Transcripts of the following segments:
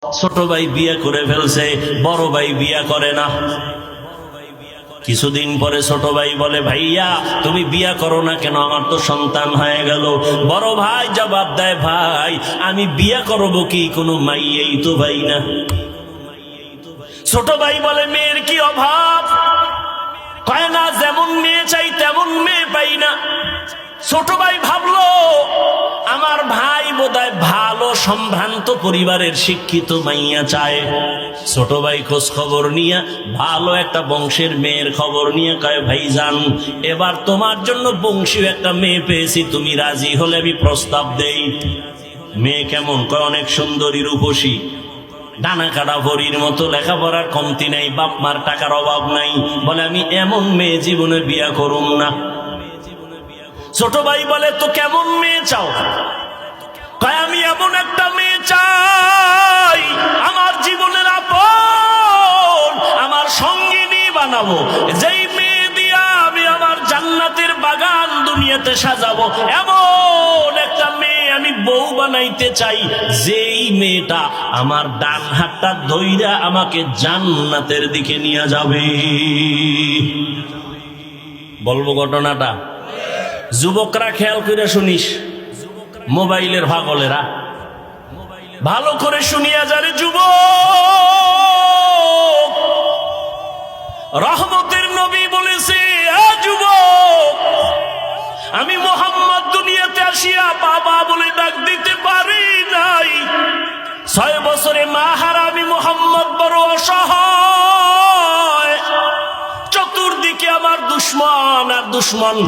ছোট ভাই বিয়ে করে ফেলছে, বড় ভাই বিয়ে করে না। কিছুদিন পরে ছোট ভাই বলে, ভাইয়া তুমি বিয়ে করো না কেন, আমার তো সন্তান হয়ে গেল। বড় ভাই জবাব দেয়, ভাই আমি বিয়ে করব কি, কোনো মাইয়েই তো ভাই না। ছোট ভাই বলে, মেয়ের কি অভাব? কয় না, যেমন মেয়ে চাই তেমন মেয়ে পাই না। ছোট ভাই ভাবলো, আমার ভাই বোধহয় ভালো সম্ভ্রান্ত পরিবারের শিক্ষিত মাইয়া চায়। ছোট ভাই খোঁজ খবর নিয়ে ভালো একটা বংশের মেয়ের খবর নিয়ে কয়, ভাইজান এবার তোমার জন্য বংশীয় একটা মেয়ে পেয়েছি, তুমি রাজি হলে আমি প্রস্তাব দেই। মেয়ে কেমন? কয় অনেক সুন্দরী, রূপসী, ডানা কাটা ভরির মতো, লেখাপড়ার কমতি নাই, বাপ মার টাকার অভাব নাই। বলে, আমি এমন মেয়ে জীবনে বিয়া করুম না। ছোট ভাই বলে, তো কেমন মেয়ে চাও? কয়, আমি এমন একটা মেয়ে চাই আমার জীবনের আপন, আমার সঙ্গিনী বানাবো, যেই মেয়ে দিয়া আমি আমার জান্নাতের বাগান দুনিয়াতে সাজাবো, এমন একটা মেয়ে আমি বউ বানাইতে চাই, যেই মেয়েটা আমার ডান হাতটা ধইরা আমাকে জান্নাতের দিকে নিয়ে যাবে। বলবো ঘটনাটা? যুবকরা খেয়াল করে শুনিস, মোবাইলের পাগলেরা ভালো করে শুনিয়া যারে। যুবক, রহমতের নবী বলেছে, যুবক আমি মুহাম্মদ দুনিয়াতে আসিয়া বাবা বলে ডাক দিতে পারি নাই। 6 বছরে মা হারা আমি মুহাম্মদ বড় অসহায়, চতুর্দিকে আমার দুশ্মন আর দুশ্মন।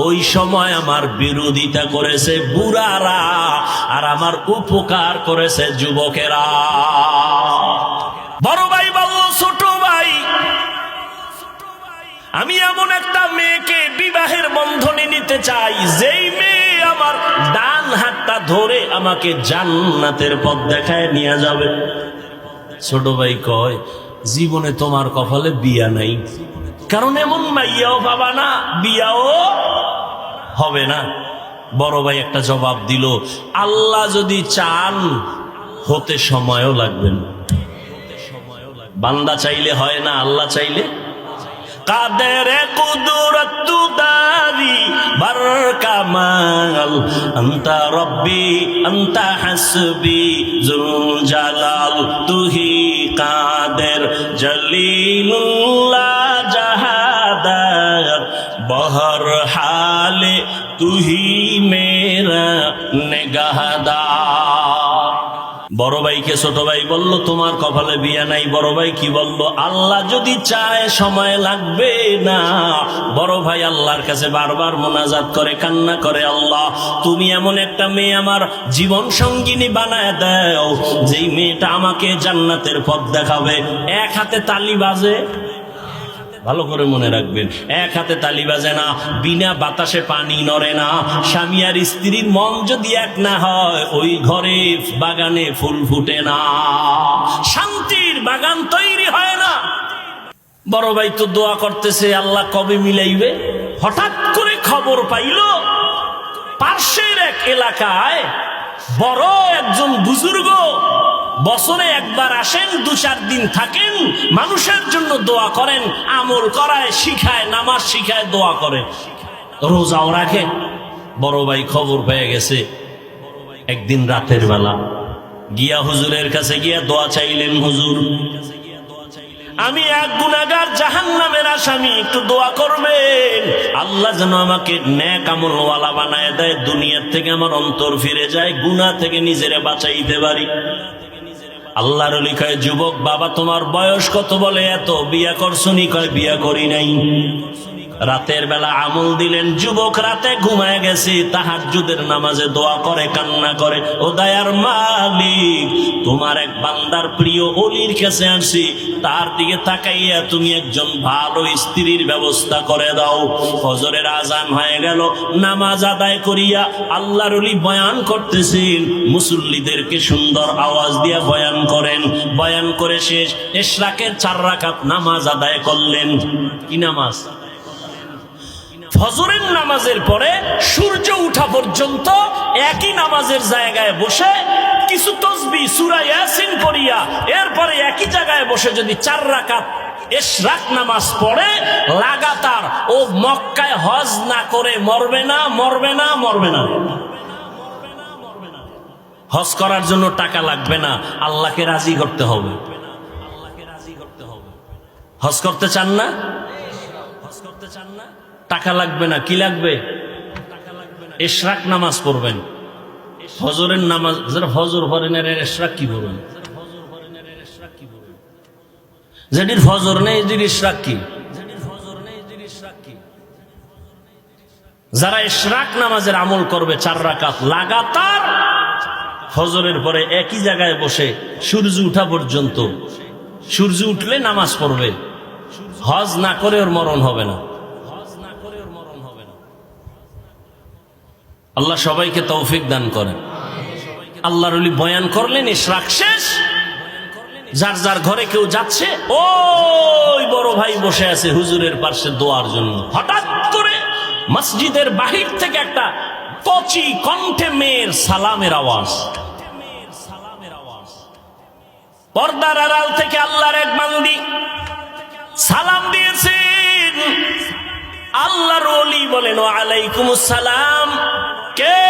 ওই সময় আমার বিরোধিতা করেছে বুড়ারা, আর আমার উপকার করেছে যুবকেরা। বড় ভাই বলল, ছোট ভাই আমি এমন একটা মেয়েকে বিবাহের বন্ধনে নিতে চাই, যেই মেয়ে আমার ডান হাতটা ধরে আমাকে জান্নাতের পথ দেখায় নিয়ে যাবে। ছোট ভাই কয়, জীবনে তোমার কপালে বিয়া নাই, কারণ এমন মাইয়াও পাবা না, বিয়াও হবে না। বড় ভাই একটা জবাব দিল, আল্লাহ যদি চান হতে সময়ও লাগবে না। বান্দা চাইলে হয় না, আল্লাহ চাইলে। কাদের কুদরত দারি বার কামাল, আনতা রব্বি আনতা হাসবি জুল জালাল, তুহি কাদের জলিলুল্লাহ জাহাদার, বহর হালে তুহি মেরা নেগাহদার। বড় ভাইকে ছোট ভাই বলল, তোমার কপালে বিয়া নাই। বড় ভাই কি বলল? আল্লাহ যদি চায় সময় লাগবে না। বড় ভাই আল্লাহর কাছে বারবার মোনাজাত করে, কান্না করে, আল্লাহ তুমি এমন একটা মেয়ে আমার জীবন সঙ্গিনী বানায় দাও, যেই মেয়েটা আমাকে জান্নাতের পথ দেখাবে। এক হাতে তালি বাজে, ভালো করে মনে রাখবেন, এক হাতে তালি বাজে না, বিনা বাতাসে পানি নড়ে না। স্বামী আর স্ত্রীর মন যদি এক না হয়, ওই ঘরে বাগানে ফুল ফুটে না, শান্তির বাগান তৈরি হয় না। বড় ভাই তো দোয়া করতেছে, আল্লাহ কবে মিলাইবে। হঠাৎ করে খবর পাইল, পার্শ্বের এক এলাকায় বড় একজন বুজুর্গ বছরে একবার আসেন, 2-4 দিন থাকেন, মানুষের জন্য দোয়া করেন, আমল করায়, শিখায়, নামাজ শিখায়, দোয়া করে, রোজাও রাখে। বড় ভাই খবর পেয়ে গেছে, একদিন রাতের বেলা গিয়া হুজুরের কাছে গিয়া দোয়া চাইলেন, হুজুর আমি এক গুনাহগার, জাহান্নামের আসামি, একটু দোয়া করবেন, আল্লাহ যেন আমাকে নেক আমলওয়ালা বানায় দেয়, দুনিয়ার থেকে আমার অন্তর ফিরে যায়, গুনাহ থেকে নিজেরে বাঁচাইতে পারি। আল্লাহর ওলি কয়, যুবক বাবা তোমার বয়স কত? বলে এত। বিয়া করছনি? কয় বিয়া করি নাই। রাতের বেলা আমল দিলেন, যুবক রাতে ঘুমায় গেছে, তাহাজ্জুদের নামাজে দোয়া করে, কান্না করে, ও দয়ার মালিক তোমার এক বান্দার প্রিয় ওলির কাছে আসি, তার দিকে তাকাইয়া তুমি একজন ভালো স্ত্রীর ব্যবস্থা করে দাও। ফজরের আজান হয়ে গেল, নামাজ আদায় করিয়া আল্লাহর ওলি বয়ান করতেছেন, মুসল্লিদেরকে সুন্দর আওয়াজ দিয়া বয়ান করেন। বয়ান করে শেষ, ইশরাকের 4 রাকাত নামাজ আদায় করলেন। কি নামাজ? ফজরের নামাজের পরে সূর্য উঠা পর্যন্ত একই নামাজের জায়গায় বসে কিছু তাসবিহ সূরা ইয়াসিন পড়িয়া এরপরে একই জায়গায় বসে যদি 4 রাকাত ইশরাক নামাজ পড়ে লাগাতার, ও মক্কায় হজ না করে মরবে না, মরবে না, মরবে না। হজ করার জন্য টাকা লাগবে না, আল্লাহকে রাজি করতে হবে। হজ করতে চান না? হজ করতে চান না? টাকা লাগবে না, কি লাগবে? ইশরাক নামাজ পড়বেন। ফজরের নামাজ যারা ফজর পড়েন এর ইশরাক কি পড়বেন? যেটির ফজর নেই এটির ইশরাক কি? যারা ইশরাক নামাজের আমল করবে 4 রাকাত লাগাতার ফজরের পরে একই জায়গায় বসে সূর্য উঠা পর্যন্ত, সূর্য উঠলে নামাজ পড়বে, হজ না করে ওর মরণ হবে না। আল্লাহ সবাইকে তৌফিক দান করেন। আল্লাহর ওলি বয়ান করলেন, ইশরাক শেষ, যার যার ঘরে কেউ যাচ্ছে, ওই বড় ভাই বসে আছে হুজুরের পাশে দোয়ার জন্য। হঠাৎ করে মসজিদের বাহির থেকে একটা কচি কণ্ঠে মেয়ের সালামের আওয়াজ। পর্দার আড়াল থেকে আল্লাহর এক বান্দি সালাম দিয়েছেন। আল্লাহর ওলি বলেন, ওয়ালাইকুমুস সালাম। কে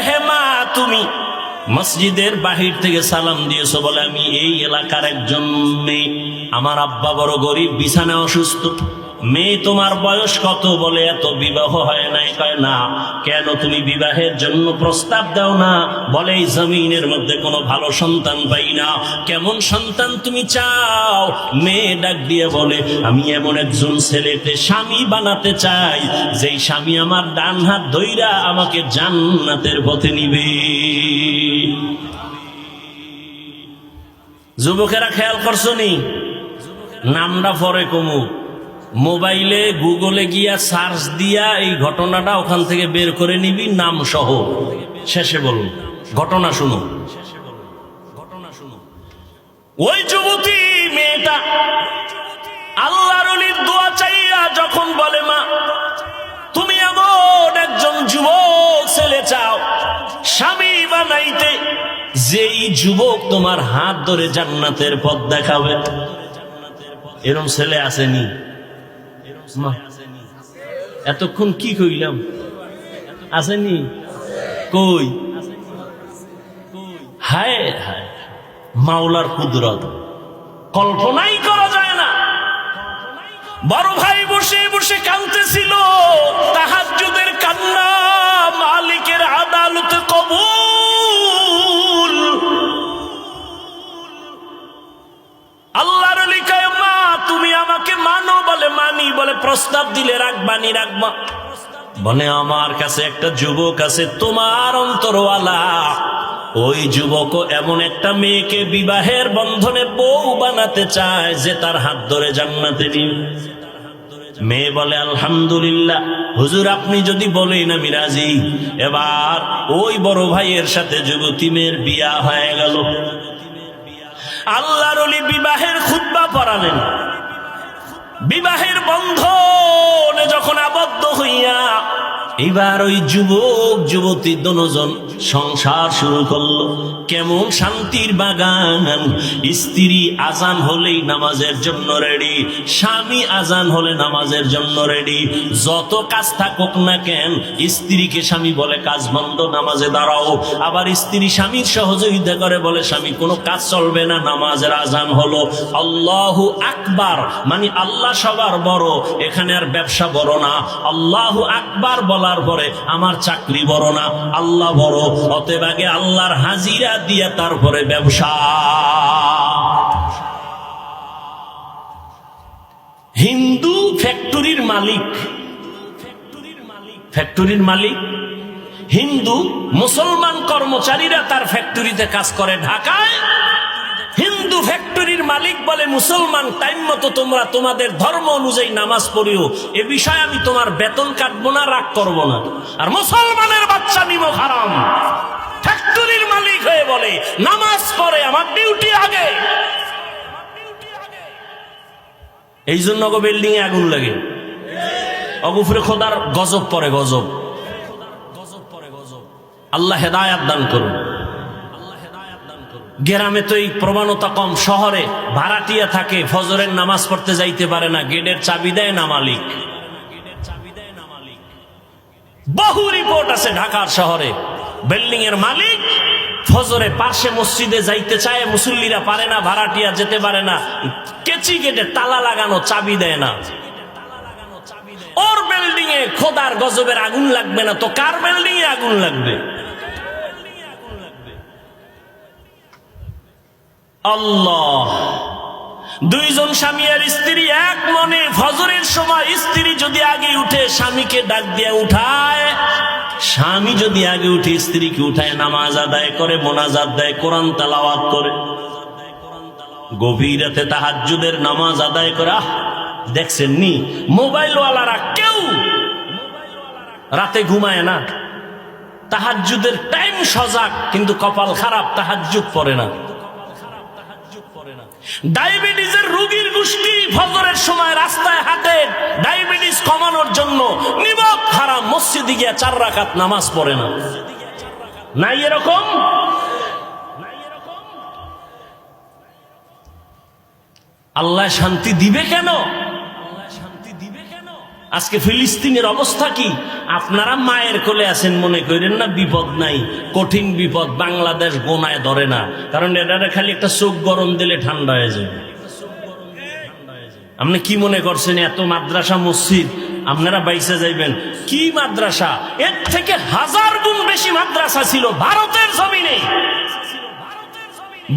হে মা তুমি? মসজিদের বাহির থেকে সালাম দিয়েছো। বলে, আমি এই এলাকার একজন মেয়ে, আমার আব্বা বড় গরিব, বিছানা অসুস্থ। মেয়ে, তোমার বয়স কত? বলে, এত বিবাহ হয় নাই। কয়, না। কেন তুমি বিবাহের জন্য প্রস্তাব দাও না? বলে, এই জমিনের মধ্যে কোনো ভালো সন্তান পাই না। কেমন সন্তান তুমি চাও? মেয়ে ডাক দিয়ে বলে, আমি এমন একজন ছেলেকে স্বামী বানাতে চাই, যেই স্বামী আমার ডান হাত ধইরা আমাকে জান্নাতের পথে নিবে। যুবকেরা খেয়াল করছো নি? নামটা পরে কমু, মোবাইলে গুগলে গিয়া সার্চ দিয়া এই ঘটনাটা ওখান থেকে বের করে নিবি, নাম সহ। শেষে বলুন, ঘটনা শুনো। ওই যুবতী মেয়েটা আল্লাহর ওলির দোয়া চাইয়া যখন বলে, মা তুমি এমন একজন যুবক ছেলে চাও স্বামী বানাইতে, যেই যুবক তোমার হাত ধরে জান্নাতের পথ দেখাবে, এরকম ছেলে আসেনি? এতক্ষণ কি কইলাম? আসেনি? কই? হায় হায়, মাওলার কুদরত কল্পনাই করা যায় না। বড় ভাই বসে বসে কাঁদতেছিল, তাহাজ্জুদের কান্না মালিকের আদালতে কবুল। আল্লাহর ওলি কয়, মা তুমি আমাকে মানো? বলে, মানি। বলে, প্রস্তাব দিলে রাখবানি? রাখবা। বলে, আমার কাছে একটা যুবক আছে তোমার অন্তরওয়ালা, ওই যুবক এমন একটা মেয়েকে বিবাহের বন্ধনে বউ বানাতে চায় যে তার হাত ধরে জান্নাতে নিবে। মেয়ে বলে, আলহামদুলিল্লাহ হুজুর, আপনি যদি বলেন আমি রাজি। এবার ওই বড় ভাইয়ের সাথে যুবতী মেয়ের বিয়া হয়ে গেল। আল্লাহর ওলি বিবাহের খুতবা পড়ালেন। বিবাহের বন্ধনে যখন আবদ্ধ হইয়া এবার ওই যুবক যুবতী দুজন সংসার শুরু করলো। কেমন শান্তির বাগান! স্ত্রী আজান হলেই নামাজের জন্য রেডি, স্বামী আজান হলে নামাজের জন্য রেডি। যত কাজ থাকুক না কেন, স্ত্রীকে স্বামী বলে কাজ বন্ধ, নামাজে দাঁড়াও। আবার স্ত্রী স্বামীর সহযোগিতা করে, বলে স্বামী কোনো কাজ চলবে না, নামাজের আজান হলো। আল্লাহু আকবার, মানে আল্লাহ সবার বড়, এখানে আর ব্যবসা বড় না। আল্লাহু আকবার বলার পরে আমার চাকরি বড় না, আল্লাহ বড়। অতএব আগে আল্লাহর হাজিরা দিয়া তারপরে ব্যবসা। হিন্দু ফ্যাক্টরির মালিক, ফ্যাক্টরির মালিক হিন্দু, মুসলমান কর্মচারীরা তার ফ্যাক্টরিতে কাজ করে ঢাকায়। হিন্দু ফ্যাক্টরির মালিক বলে, মুসলমান টাইম মতো তোমরা তোমাদের ধর্ম অনুযায়ী নামাজ পড়িও, এ বিষয়ে আমি তোমার বেতন কাটবো না, রাগ করবো না। আর মুসলমানের বাচ্চা নিমক হারাম ফ্যাক্টরির মালিক হয়ে বলে, নামাজ পড়ে আমার ডিউটি আগে। এই জন্য বিল্ডিং এ আগুন লাগে, অগুফরে খোদার গজব পরে গজব। আল্লাহ হেদায়াত দান করুন। গ্রামে তো এই প্রবণতা কম, শহরে ভাড়াটিয়া থাকে, ফজরের নামাজ পড়তে যাইতে পারে না, গেটের চাবি দেয় না মালিক। বহু রিপোর্ট আছে ঢাকার শহরে, বিল্ডিং এর মালিক ফজরে পাশে মসজিদে যাইতে চায়, মুসল্লিরা পারে না, ভাড়াটিয়া যেতে পারে না, কেচি গেটে তালা লাগানো, চাবি দেয় না। ওর বিল্ডিং এ খোদার গজবের আগুন লাগবে না তো কার বিল্ডিং এ আগুন লাগবে? আল্লাহ। দুইজন স্বামী আর স্ত্রী এক মনে, ফজরের সময় স্ত্রী যদি আগে উঠে স্বামীকে ডাক দিয়ে উঠায়, স্বামী যদি আগে উঠে স্ত্রীকে উঠায়, নামাজ আদায় করে, মোনাজাত দেয়, কোরআন তেলাওয়াত করে, গভীর রাতে তাহাজ্জুদের নামাজ আদায় করে। দেখছেন নি মোবাইল ওয়ালারা কেউ রাতে ঘুমায় না, তাহাজ্জুদের টাইম সজাগ, কিন্তু কপাল খারাপ, তাহাজ্জুদ পড়ে না। ডায়াবেটিসের রোগীর গোষ্ঠী ফজরের সময় রাস্তায় হাঁটে, ডায়াবেটিস কমানোর জন্য, নিমক হারাম, মসজিদে গিয়ে 4 রাকাত নামাজ পড়ে না। নাই এরকম? আল্লাহ শান্তি দিবে কেন? আজকে ফিলিস্তিনের অবস্থা কি? আপনারা মায়ের কোলে আছেন, মনে করেন না বিপদ নাই, কঠিন বিপদ। বাংলাদেশ গোনায় ধরে না, কারণ এটারে খালি একটা চোখ গরম দিলে ঠান্ডা হয়ে যাবে। আপনি কি মনে করছেন এত মাদ্রাসা মসজিদ আপনারা বাইসে যাইবেন? কি মাদ্রাসা? এর থেকে 1000 গুণ বেশি মাদ্রাসা ছিল ভারতের জমিনে।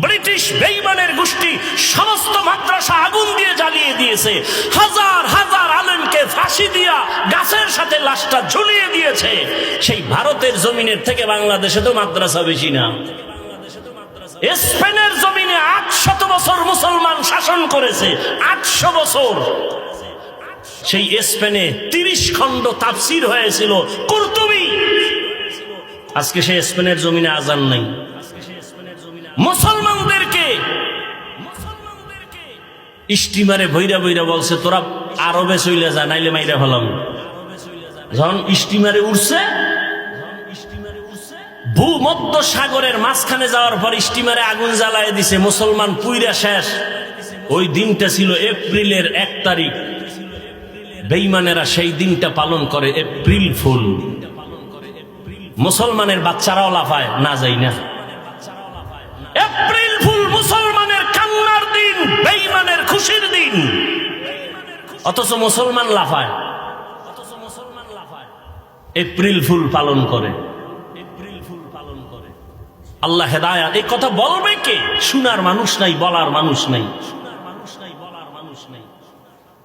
ব্রিটিশ বেঈমানের গোষ্ঠী সমস্ত মাদ্রাসা আগুন দিয়ে জ্বালিয়ে দিয়েছে, হাজার হাজার আলেমকে ফাঁসি দিয়া গাছের সাথে লাশটা ঝুলিয়ে দিয়েছে। সেই ভারতের জমিনের থেকে বাংলাদেশে তো মাদ্রাসা বেশি না। স্পেনের জমিনে 800 বছর মুসলমান শাসন করেছে, 800 বছর। সেই স্পেনে 30 খণ্ড তাফসীর হয়েছিল, কুরতুবী। আজকে সেই স্পেনের জমিনে আজান নাই। মুসলমানদেরকে স্টিমারে ভৈরা ভৈরা বলছে, তোরা আরবে চলে যা, নাইলে মাইরা ফেলাম। যখন স্টিমারে উঠছে, ভূমধ্য সাগরের মাঝখানে যাওয়ার পর স্টিমারে আগুন জ্বালায় দিছে, মুসলমান পুইরা শেষ। ওই দিনটা ছিল এপ্রিলের 1 তারিখ। বেঈমানেরা সেই দিনটা পালন করে এপ্রিল ফুল। মুসলমানের বাচ্চারাও লাফায়, না যাই না। এপ্রিল ফুল মুসলমানের কান্নার দিন, বেঈমানের খুশির দিন, অথচ মুসলমান লাফায়। এপ্রিল ফুল পালন করে। আল্লাহ হেদায়াত। এই কথা বলবে কে? শোনার মানুষ নাই, বলার মানুষ নাই।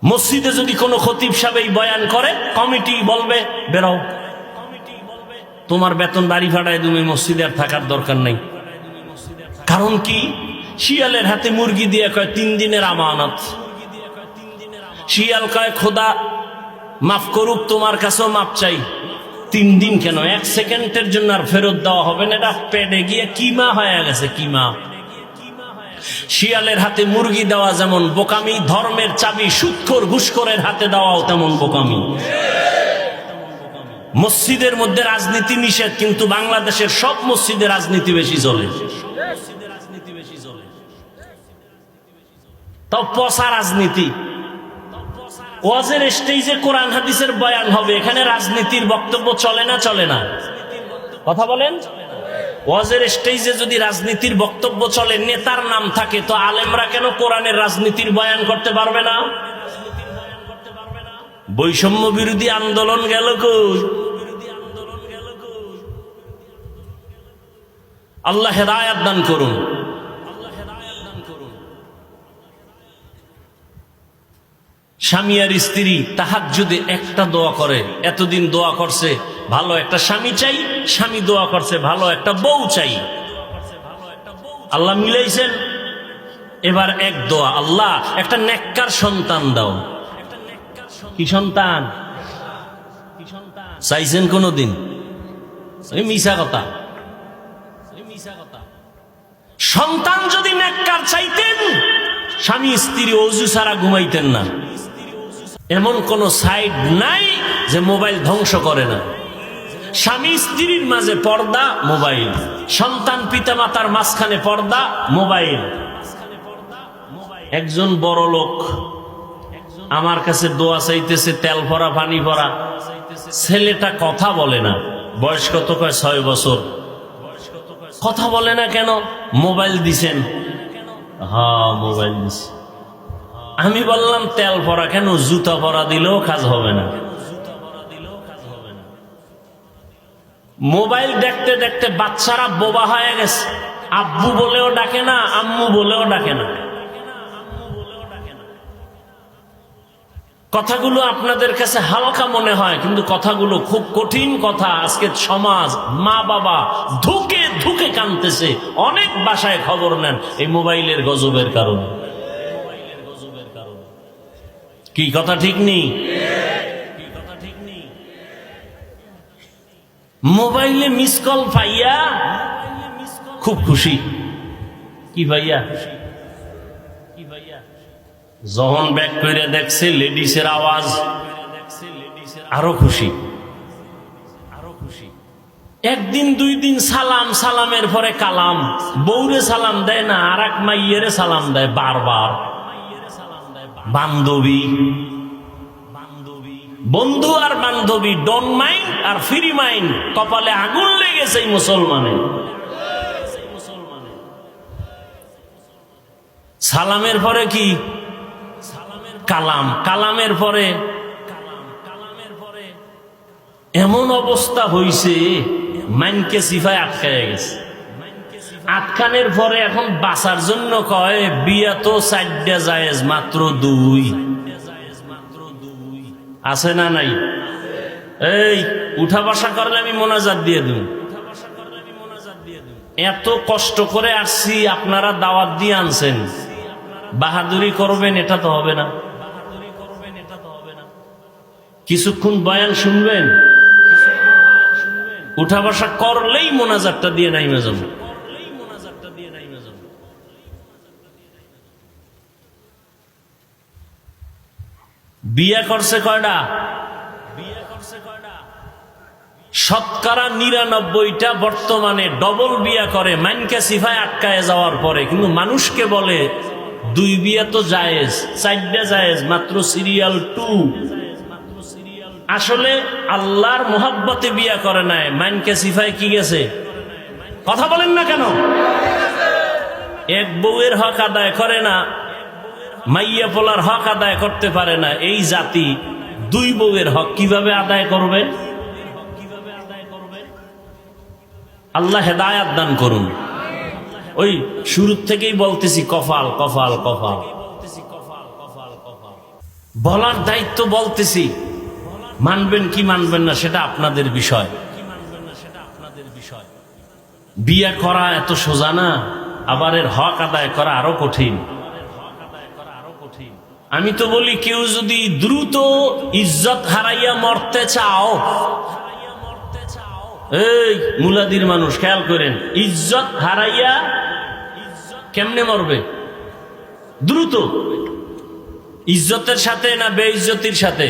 মসজিদে যদি কোনো খতিব সাহেব এই বয়ান করে, কমিটি বলবে বেরো, তোমার বেতন বাড়ি ভাড়ায় তুমি মসজিদে আর থাকার দরকার নাই। কারণ কি? শিয়ালের হাতে মুরগি দিয়ে কয় 3 দিনের আমানত। শিয়াল কয় খোদা মাফ করুক, তোমার কাছেও মাপ চাই। 3 দিন কেন, 1 সেকেন্ডের জন্য আর ফেরত দেওয়া হবে না। এটা পেটে গিয়ে কিমা হয়ে গেছে, কিমা। শিয়ালের হাতে মুরগি দেওয়া যেমন বোকামি, ধর্মের চাবি সুদখোর ঘুষখোরের হাতে দেওয়াও তেমন বোকামি। মসজিদের মধ্যে রাজনীতি নিষেধ, কিন্তু বাংলাদেশের সব মসজিদে রাজনীতি বেশি চলে। তাও পচা রাজনীতি। ওয়াজের স্টেজে কোরআন হাদিসের বয়ান হবে, এখানে রাজনীতির বক্তব্য চলে না? চলে না? কথা বলেন। ওয়াজের স্টেজে যদি রাজনীতির বক্তব্য চলে, নেতার নাম থাকে, তো আলেমরা কেন কোরআনের রাজনীতির বয়ান করতে পারবে না? বৈষম্য বিরোধী আন্দোলন গেল কই? আল্লাহ হেদায়াত দান করুন। স্বামী আর স্ত্রী তাহাজ্জুদে একটা দোয়া করে, এতদিন দোয়া করছে ভালো একটা স্বামী চাই, স্বামী দোয়া করছে ভালো একটা বউ চাই। আল্লাহ মিলাইছেন। এবার এক দোয়া, আল্লাহ একটা নেককার সন্তান দাও। কি সন্তান চাইছেন কোনদিন? মিশা কথা। সন্তান যদি নেককার চাইতেন, স্বামী স্ত্রী অজু ছাড়া ঘুমাইতেন না। এমন কোন সাইড নাই যে মোবাইল ধ্বংস করে না। স্বামী স্ত্রীর মাঝে পর্দা, মোবাইল। সন্তান পিতামাতার মাঝখানে পর্দা, মোবাইল। একজন বড় লোক আমার কাছে দোয়া চাইতেছে, তেল ভরা পানি ভরা। ছেলেটা কথা বলে না, বয়স কত? কয় 6 বছর। কথা বলে না কেন? মোবাইল দিছেন। হ্যাঁ, মোবাইল দিছে। আমি বললাম তেল ভরা কেন? জুতা ভরা দিলেও কাজ হবে না। মোবাইল দেখতে দেখতে বাচ্চারা বোবা হয়ে গেছে। আব্বু বলেও ডাকে না, আম্মু বলেও ডাকে না। কথাগুলো আপনাদের কাছে হালকা মনে হয়, কিন্তু কথাগুলো খুব কঠিন কথা। আজকে সমাজ, মা বাবা ধুকে ধুকে কাঁদতেছে। অনেক বাসায় খবর নেন এই মোবাইলের গজবের কারণে। কি কথা ঠিক নেই? মোবাইলে মিস কল পাইয়া খুব খুশি। কি ভাইয়া? যখন ব্যাক করে দেখছে লেডিসের আওয়াজ, আরো খুশি। একদিন 2 দিন সালাম, সালামের পরে কালাম। বউরে সালাম দেয় না, আর এক মাইয়েরে সালাম দেয় বারবার। বান্ধবী, বন্ধু আর বান্ধবী, ডন মাইন্ড আর ফ্রি মাইন্ড। কপালে আগুন লেগেছে এই মুসলমানে। সালামের পরে কি? কালাম। কালামের পরে এমন অবস্থা হইছে, মাইনকে সিফায় আটকায় গেছে। আটকানের পরে এখন বাঁচার জন্য কয় বিয়া তো 4টা জায়েজ, মাত্র 2 আছে না নাই? এই উঠা বসা করলে আমি মোনাজাত দিয়ে দিই। এত কষ্ট করে আসছি, আপনারা দাওয়াত দিয়ে আনছেন, বাহাদুরি করবেন এটা তো হবে না। কিছুক্ষণ বয়ান শুনবেন, উঠা বসা করলেই মোনাজাতটা দিয়ে নাইমে যাব। বিয়া করছে কয়টা? 99%টা বর্তমানে ডবল বিয়া করে, মাইনকে সিফায় আটকায় যাওয়ার পরে। কিন্তু মানুষকে বলে 2 বিয়া তো জায়েজ, 4টা জায়েজ, মাত্র সিরিয়াল 2। আসলে আল্লাহর মোহাব্বতে বিয়া করে নাই, মাইনকে সিফায় কি গেছে? কথা বলেন না কেন? এক বউয়ের হক আদায় করে না, মাইয়া পোলার হক আদায় করতে পারে না। এই জাতি 2 বউয়ের হক কিভাবে আদায় করবে? আল্লাহ হেদায়াত দান করুন। ওই শুরুর থেকেই বলতেছি, কপাল কপাল কপাল। বলার দায়িত্ব বলতেছি, মানবেন কি মানবেন না সেটা আপনাদের বিষয়। বিয়ে করা এত সোজা না, আবার এর হক আদায় করা আরো কঠিন। আমি তো বলি, কেউ যদি দ্রুত ইজ্জত হারাইয়া মরতে চাও, এই মুলাদির মানুষ খেয়াল করেন, ইজ্জত হারাইয়া কেমনে মরবে? দ্রুত। ইজ্জতের সাথে না বেইজ্জতির সাথে?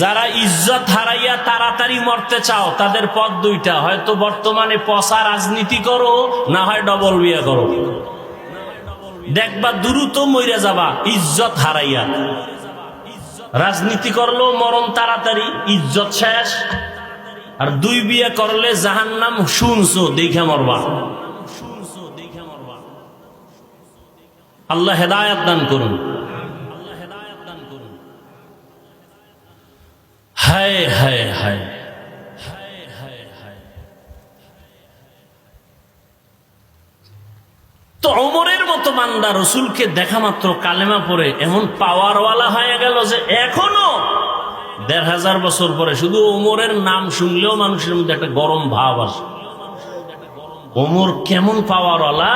যারা ইজ্জত হারাইয়া তাড়াতাড়ি মরতে চাও, তাদের পথ 2টা, হয়তো বর্তমানে পচা রাজনীতি করো, না হয় ডবল বিয়ে করো। দেখবা দ্রুত মইরা যাবা ইজ্জত হারাইয়া। রাজনীতি করলেও মরণ তাড়াতাড়ি, ইজ্জত শেষ। আর 2 বিয়ে করলে জাহান্নাম শুনছো দেখে মরবা। আল্লাহ হেদায়াত দান করুন। হায় হায় হায়। তো ওমরের মতো বান্দা রসুলকে দেখা মাত্র কালেমা পড়ে এমন পাওয়ারওয়ালা হয়ে গেল যে এখনো 1500 বছর পরে শুধু ওমরের নাম শুনলেও মানুষের মধ্যে একটা গরম ভাব আসে। ওমর কেমন পাওয়ারওয়ালা!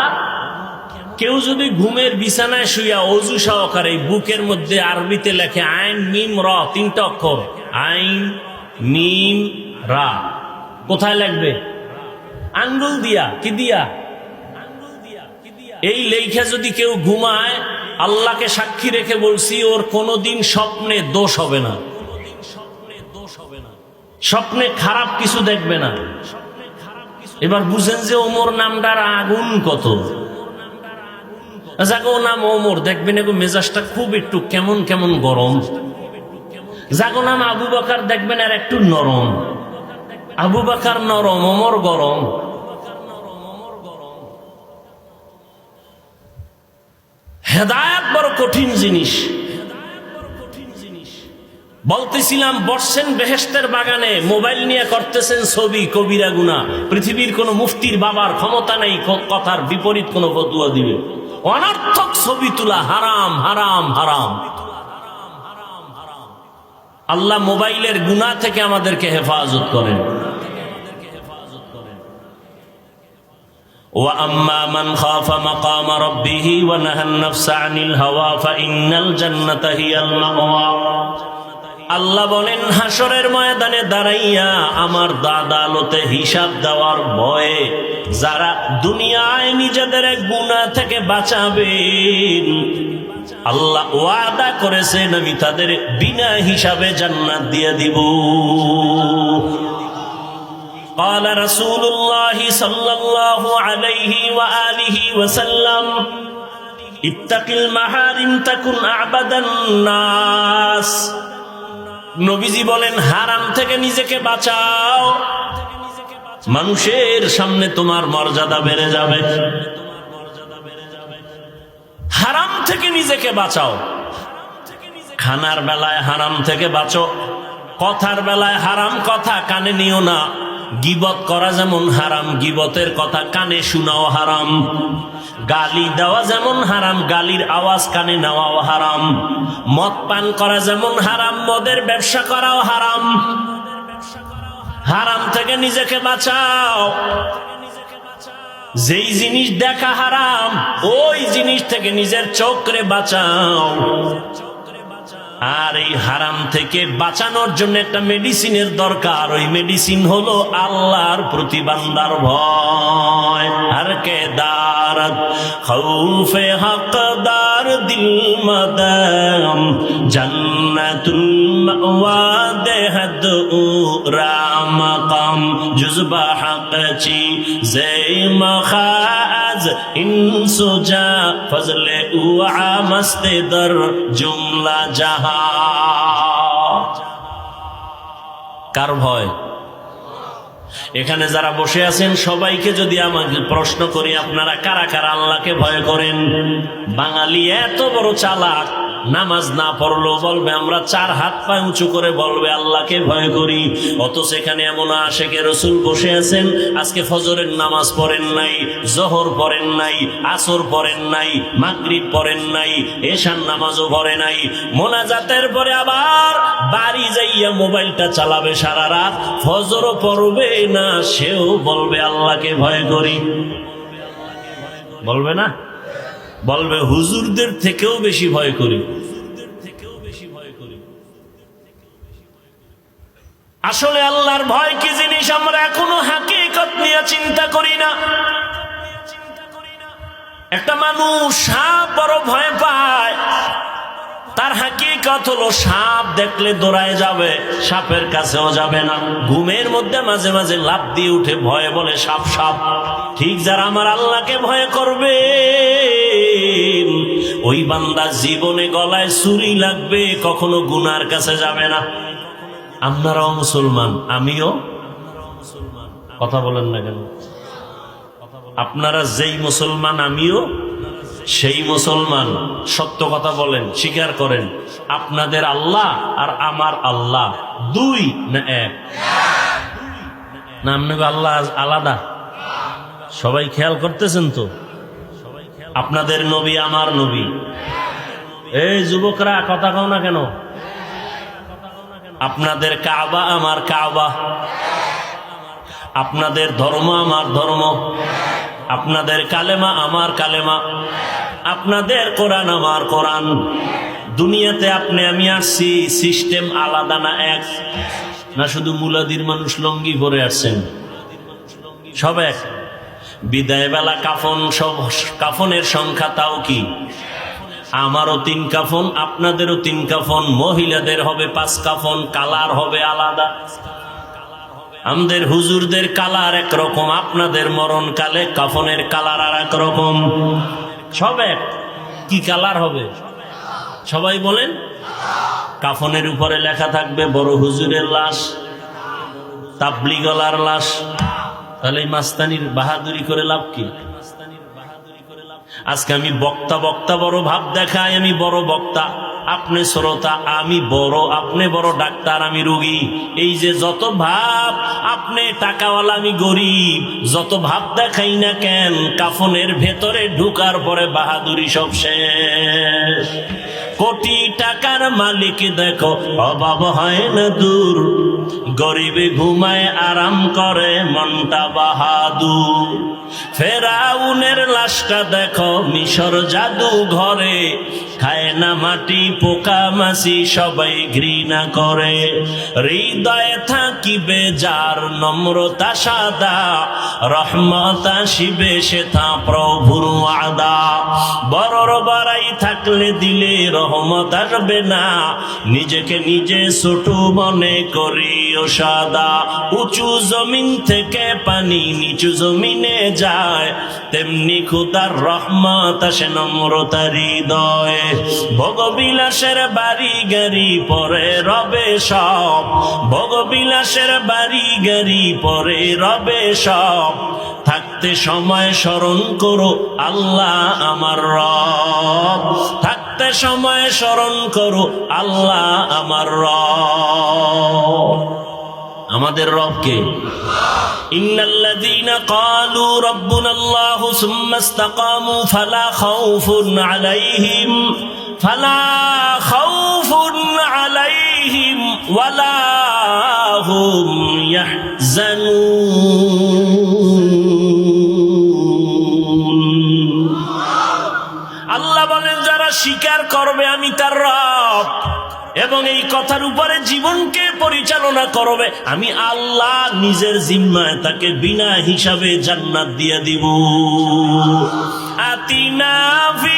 কেউ যদি ঘুমের বিছানায় শুইয়া অজু সহকারে বুকের মধ্যে আরবিতে লেখে আইন মিম র, 3টা অক্ষর, আইন মিম রা, কোথায় লিখবে? আঙ্গুল দিয়া। কি দিয়া? এই লেখা যদি কেউ ঘুমায়, আল্লাহকে সাক্ষী রেখে বলছি, ওর কোনোদিন স্বপ্নে দোষ হবে না, স্বপ্নে খারাপ কিছু দেখবে না। এবার বুঝেন যে ওমর নামটার আগুন কত। যাগো নাম ওমর, দেখবেন এগো মেজাজটা খুব একটু কেমন কেমন গরম। যাগো নাম আবু বকর, দেখবেন আর একটু নরম। আবু বকর নরম, ওমর গরম। হেদায়েত বড় কঠিন জিনিস। বলতেছিলাম, বসছেন বেহেশতের বাগানে, মোবাইল নিয়ে করতেছেন ছবি, কবিরা গুনাহ। পৃথিবীর কোন মুফতির বাবার ক্ষমতা নেই কথার বিপরীত কোন ফতোয়া দিবে। অনর্থক ছবি তোলা হারাম, হারাম, হারাম। আল্লাহ মোবাইলের গুনাহ থেকে আমাদেরকে হেফাজত করেন। وَأَمَّا مَنْ خَافَ مَقَامَ رَبِّهِ وَنَهَى النَّفْسَ عَنِ الْهَوَى فَإِنَّ الْجَنَّةَ هِيَ الْمَأْوَى। আল্লাহ বলেন, হাসরের ময়দানে দাঁড়াইয়া আমার আদালতে হিসাব দেওয়ার ভয়ে যারা দুনিয়ায় নিজেদের গুনাহ থেকে বাঁচাবেন, আল্লাহ ওয়াদা করেছেন আমি তাদের বিনা হিসাবে জান্নাত দিয়ে দিব। قال رسول الله صلى الله عليه وآله وسلم اتق المحارم تكن أعبد الناس। নবীজি বলেন, হারাম থেকে নিজেকে বাঁচাও, মানুষের সামনে তোমার মর্যাদা বেড়ে যাবে। হারাম থেকে নিজেকে বাঁচাও। খানার বেলায় হারাম থেকে বাঁচো, কথার বেলায় হারাম কথা কানে নিও না। গীবত করা যেমন হারাম, গীবতের কথা কানে শোনাও হারাম। গালি দেওয়া যেমন হারাম, গালির আওয়াজ কানে নেওয়াও হারাম। মদ পান করা যেমন হারাম, মদের ব্যবসা করাও হারাম। হারাম থেকে নিজেকে বাঁচাও। যেই জিনিস দেখা হারাম, ওই জিনিস থেকে নিজের চোখরে বাঁচাও। আর এই হারাম থেকে বাঁচানোর জন্য একটা মেডিসিনের দরকার। ওই মেডিসিন হলো আল্লাহর প্রতি বান্দার ভয়। আর কে দারত খৌফে হকদার দিল মদম জান্নাতুল মাওয়া দেহদ রামকম জুজবা হকচি জে মখাজ ইনসুজা ফজলে উআ মস্তে দর জুমলা জাহা। কার ভয়? এখানে যারা বসে আছেন সবাইকে যদি আমাকে প্রশ্ন করি, আপনারা কারা কারা আল্লাহকে ভয় করেন? বাঙালি এত বড় চালাক, নামাজ না পড়লেও বলবে আমরা চার হাত পায়ে উঁচু করে বলবে আল্লাহকে ভয় করি। অথচ এখানে এমন আশেকে রসুল বসে আছেন, আজকে ফজরের নামাজ পড়েন নাই, জোহর পড়েন নাই, আসর পড়েন নাই, মাগরিব পড়েন নাই, এশার নামাজও পড়ে নাই। মোনাজাতের পরে আবার বাড়ি যাইয়া মোবাইলটা চালাবে সারা রাত, ফজরও পড়বে না, সেও বলবে আল্লাহকে ভয় করি। বলবে না? বলবে হুজুরদের থেকেও বেশি ভয় করি। আসলে আল্লাহর ভয় কি জিনিস আমরা এখনো হাকিকত নিয়ে চিন্তা করি না। একটা মানুষ সাপ বড় ভয় পায়, তার হাকিকত হলো সাপ দেখলে দৌড়ায় যাবে, সাপের কাছেও যাবে না। ঘুমের মধ্যে মাঝে মাঝে লাফ দিয়ে উঠে ভয়ে বলে সাপ সাপ। ঠিক যারা আমার আল্লাহকে ভয় করবে, ওই বান্দা জীবনে গলায় ছুরি লাগবে, কখনো গুনার কাছে যাবে না। আপনারাও মুসলমান, আমিও। কথা বলেন না কেন? আপনারা যেই মুসলমান, আমিও সেই মুসলমান। সত্য কথা বলেন, স্বীকার করেন আপনাদের আল্লাহ আর আমার আল্লাহ দুই না এক? না আপনাকে আল্লাহ আলাদা? সবাই খেয়াল করতেছেন তো? আপনাদের নবী আমার নবী। এই যুবকরা কথা কও না কেন? আপনাদের কাবা আমার কাবা, আপনাদের ধর্ম আমার ধর্ম, আপনাদের কালেমা আমার কালেমা, আপনাদের কোরআন আমার কোরআন। দুনিয়াতে আপনি আমি আসছি, সিস্টেম আলাদা না এক? না শুধু মুলাদির মানুষ লঙ্গি পরে আসছেন? সব এক। বিদায় বেলা কাফন, সব কাফনের সংখ্যা তাও কি? আমারও 3 কাফন, আপনাদেরও 3 কাফন, মহিলাদের হবে 5 কাফন, কালার হবে আলাদা। আমাদের হুজুরদের কালার একরকম, আপনাদের মরণকালে কাফনের কালার আর এক রকম। সব এক। কি কালার হবে সবাই বলেন? কাফনের উপরে লেখা থাকবে বড় হুজুরের লাশ, তাবলিগলার লাশ। তাহলে এই মাস্তানির বাহাদুরি করে লাভ কি? আজকে আমি বক্তা বক্তা বড় ভাব দেখাই, আমি বড় বক্তা, আপনি শ্রোতা, আমি বড়, আপনি বড় ডাক্তার, আমি রোগী। এই যে যত ভাব, আপনি টাকাওয়ালা, আমি গরিব, যত ভাব দেখাই না কেন, কাফনের ভেতরে ঢুকার পরে বাহাদুরি সব শেষ। কোটি টাকার মালিক দেখো অভাব হয় না দূর, গরিবে ঘুমায় আরাম করে মনটা বাহাদুর। ফেরাউনের লাশটা দেখো মিশর জাদু ঘরে, খায় না মাটি পোকা মাছি সবাই ঘৃণা করে। হৃদয়ে থাকিবে যার নম্রতা সাদা, রহমত আসিবে সেথা প্রভুর ওয়াদা। বড়র বড়াই থাকলে দিলে রহমত আসবে না, নিজেকে নিজে ছোট মনে করিও সাদা। উঁচু জমিন থেকে পানি নিচু জমিনে যায়, তেমনি খোদার রহমত আসে নম্রতার হৃদয়ে। ভোগবিলাসের বাড়ি গাড়ি পরে রবে সব, ভোগবিলাসের বাড়ি গাড়ি পরে রবে সব। থাকতে সময় স্মরণ করো আল্লাহ আমার রব, থাকতে সময় স্মরণ করো আল্লাহ আমার রব। আমাদের রবকে ইন্নাল্লাযীনা ক্বালু রাব্বুনাল্লাহু সুম্মা ইসতাকামু ফালা খাউফুন আলাইহিম ওয়ালা হুম ইয়াহজানুন। আল্লাহ বলেন যারা স্বীকার করবে আমি তার রব এবং এই কথার উপরে জীবনকে পরিচালনা করবে, আমি আল্লাহ নিজের জিম্মায় তাকে বিনা হিসাবে জান্নাত দিয়ে দিব। আতিনা ফি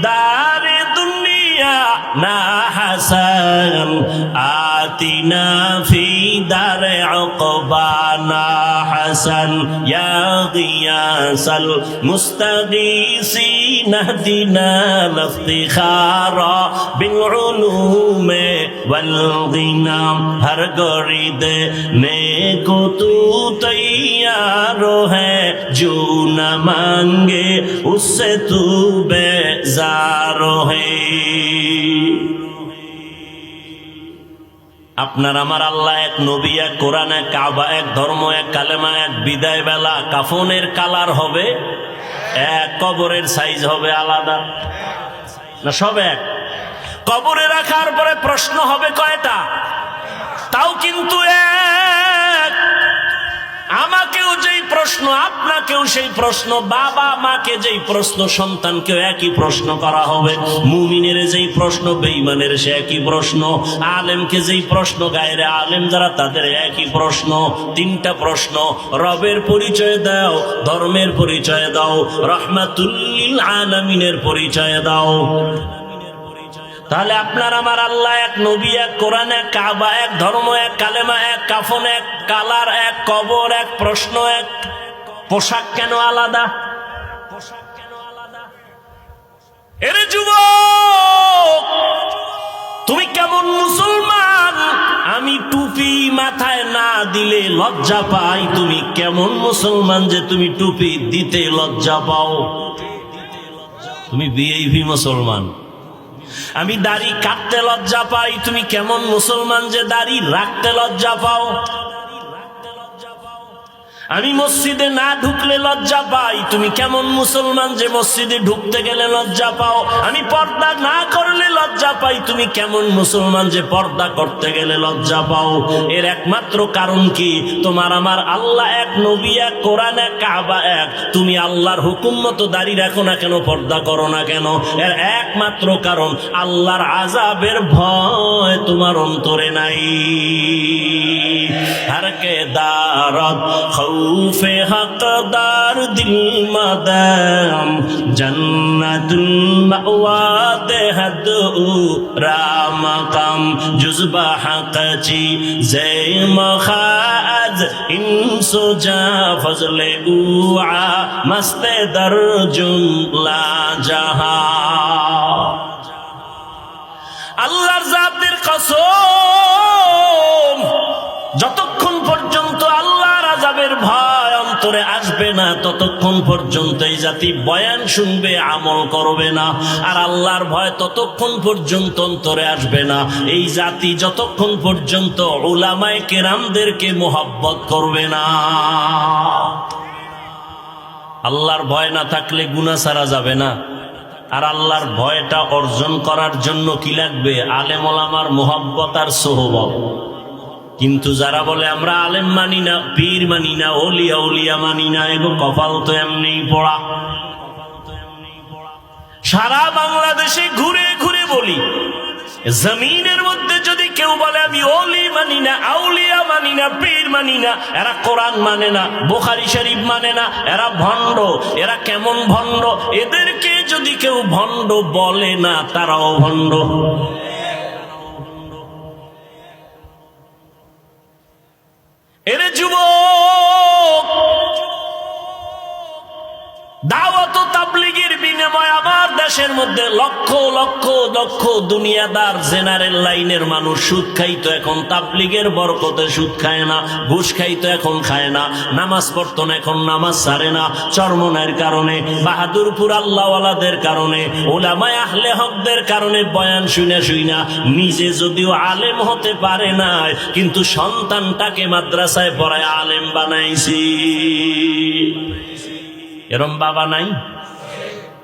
দারে দুনিয়া না হাসান, আতিনা ফি দারে উকবা না হাসান, ইয়া গিয়াসাল মুস্তাগীসিন নাহদিনা ইফতিখারা বিল উলুমে वल गिना। हर गरीद ने को तू तैयार है, जो न मांगे उससे तू बेजार है। আপনার আমার আল্লাহ এক, নবী এক, কোরআন এক, কাবা এক, ধর্ম এক, কালেমা এক। বিদায় বেলা কাফনের কালার হবে এক, কবরের সাইজ হবে আলাদা না? সব এক। কবরে রাখার পরে প্রশ্ন হবে কয়টা? তাও কিন্তু এক। আমাকেও যেই প্রশ্ন, আপনাকেও সেই প্রশ্ন, বাবা মাকে যেই প্রশ্ন, সন্তানকেও একই প্রশ্ন করা হবে। মুমিনের যেই প্রশ্ন, বেঈমানের সে একই প্রশ্ন। আলেমকে যেই প্রশ্ন, গায়রে আলেম যারা তাদের একই প্রশ্ন। তিনটা প্রশ্ন। রবের পরিচয় দাও, ধর্মের পরিচয় দাও, রাহমাতুল লিল আলামিনের পরিচয় দাও। তাহলে আপনার আমার আল্লাহ এক, নবী এক, কোরআন এক, কাবা এক, ধর্ম এক, কালেমা এক, কাফন এক, কালার এক, কবর এক, প্রশ্ন এক। পোশাক কেন আলাদা? এরে যুবক, তুমি কেমন মুসলমান? আমি টুপি মাথায় না দিলে লজ্জা পাই। তুমি কেমন মুসলমান যে তুমি টুপি দিতে লজ্জা পাও? তুমি ভিআইপি মুসলমান। আমি দাড়ি কাটতে লজ্জা পাই। তুমি কেমন মুসলমান যে দাড়ি রাখতে লজ্জা পাও? আমি মসজিদে না ঢুকলে লজ্জা পাই। তুমি কেমন মুসলমান যে মসজিদে ঢুকতে গেলে লজ্জা পাও? আমি পর্দা না করলে লজ্জা পাই। তুমি কেমন মুসলমান যে পর্দা করতে গেলে লজ্জা পাও? এর একমাত্র কারণ কি? তোমার আমার আল্লাহ এক, নবী এক, কোরআন এক, কাবা এক। তুমি আল্লাহর হুকুম মতো দাড়ি রাখো না কেন, পর্দা করো না কেন? এর একমাত্র কারণ আল্লাহর আযাবের ভয় তোমার অন্তরে নাই। হারকে দারদ खौफ हकदार दिल मदम जन्नतुल मअवा देहद रामकम जुज़बा हक़ची ज़े मखाज इंसो जा फज़ले उआ मस्ते दर जुमला जहा আল্লাহর জাতের কসম যতক্ষণ পর্যন্ত আল্লাহর আযাবের ভয় অন্তরে আসবে না ততক্ষণ পর্যন্ত এই জাতি বয়ান শুনবে আমল করবে না আর আল্লাহর ভয় ততক্ষণ পর্যন্ত অন্তরে আসবে না এই জাতি যতক্ষণ পর্যন্ত উলামায়ে কেরামদেরকে মোহাব্বত করবে না আল্লাহর ভয় না থাকলে গুনাহ ছাড়া যাবে না আর আল্লাহর ভয়টা অর্জন করার জন্য কি লাগবে আলেম ওলামার মোহাব্বত আর সোহবত কিন্তু যারা বলে আমরা আলেম মানি না পীর মানি না ওলিয়া উলিয়া মানি না এগো কপাল তো এমনিই পড়া সারা বাংলাদেশে ঘুরে ঘুরে বলি জমিনের মধ্যে যদি কেউ বলে আমি ওলি মানি না আউলিয়া মানি না পীর মানি না এরা কোরআন মানে না বুখারী শরীফ মানে না এরা ভণ্ড এরা কেমন ভণ্ড এদেরকে যদি কেউ ভণ্ড বলে না তারাও ভণ্ড এরে যুবক দাওয়াত ও তাবলীগের বিনিময়ে আমার দেশের মধ্যে লক্ষ লক্ষ লক্ষ দুনিয়াদার জেনারেল লাইনের মানুষ সুদ খাইতো এখন তাবলীগের বরকতে সুদ খায় না ঘুষ খাইতো এখন খায় না নামাজ পড়তো না এখন নামাজ ছাড়ে না চরমনের কারণে বাহাদুরপুর আল্লাহওয়ালাদের কারণে উলামায়ে আহলে হকদের কারণে বয়ান শুনে শুইনা নিজে যদিও আলেম হতে পারে না কিন্তু সন্তানটাকে মাদ্রাসায় পড়ায় আলেম বানাইছি এরম বাবা নাই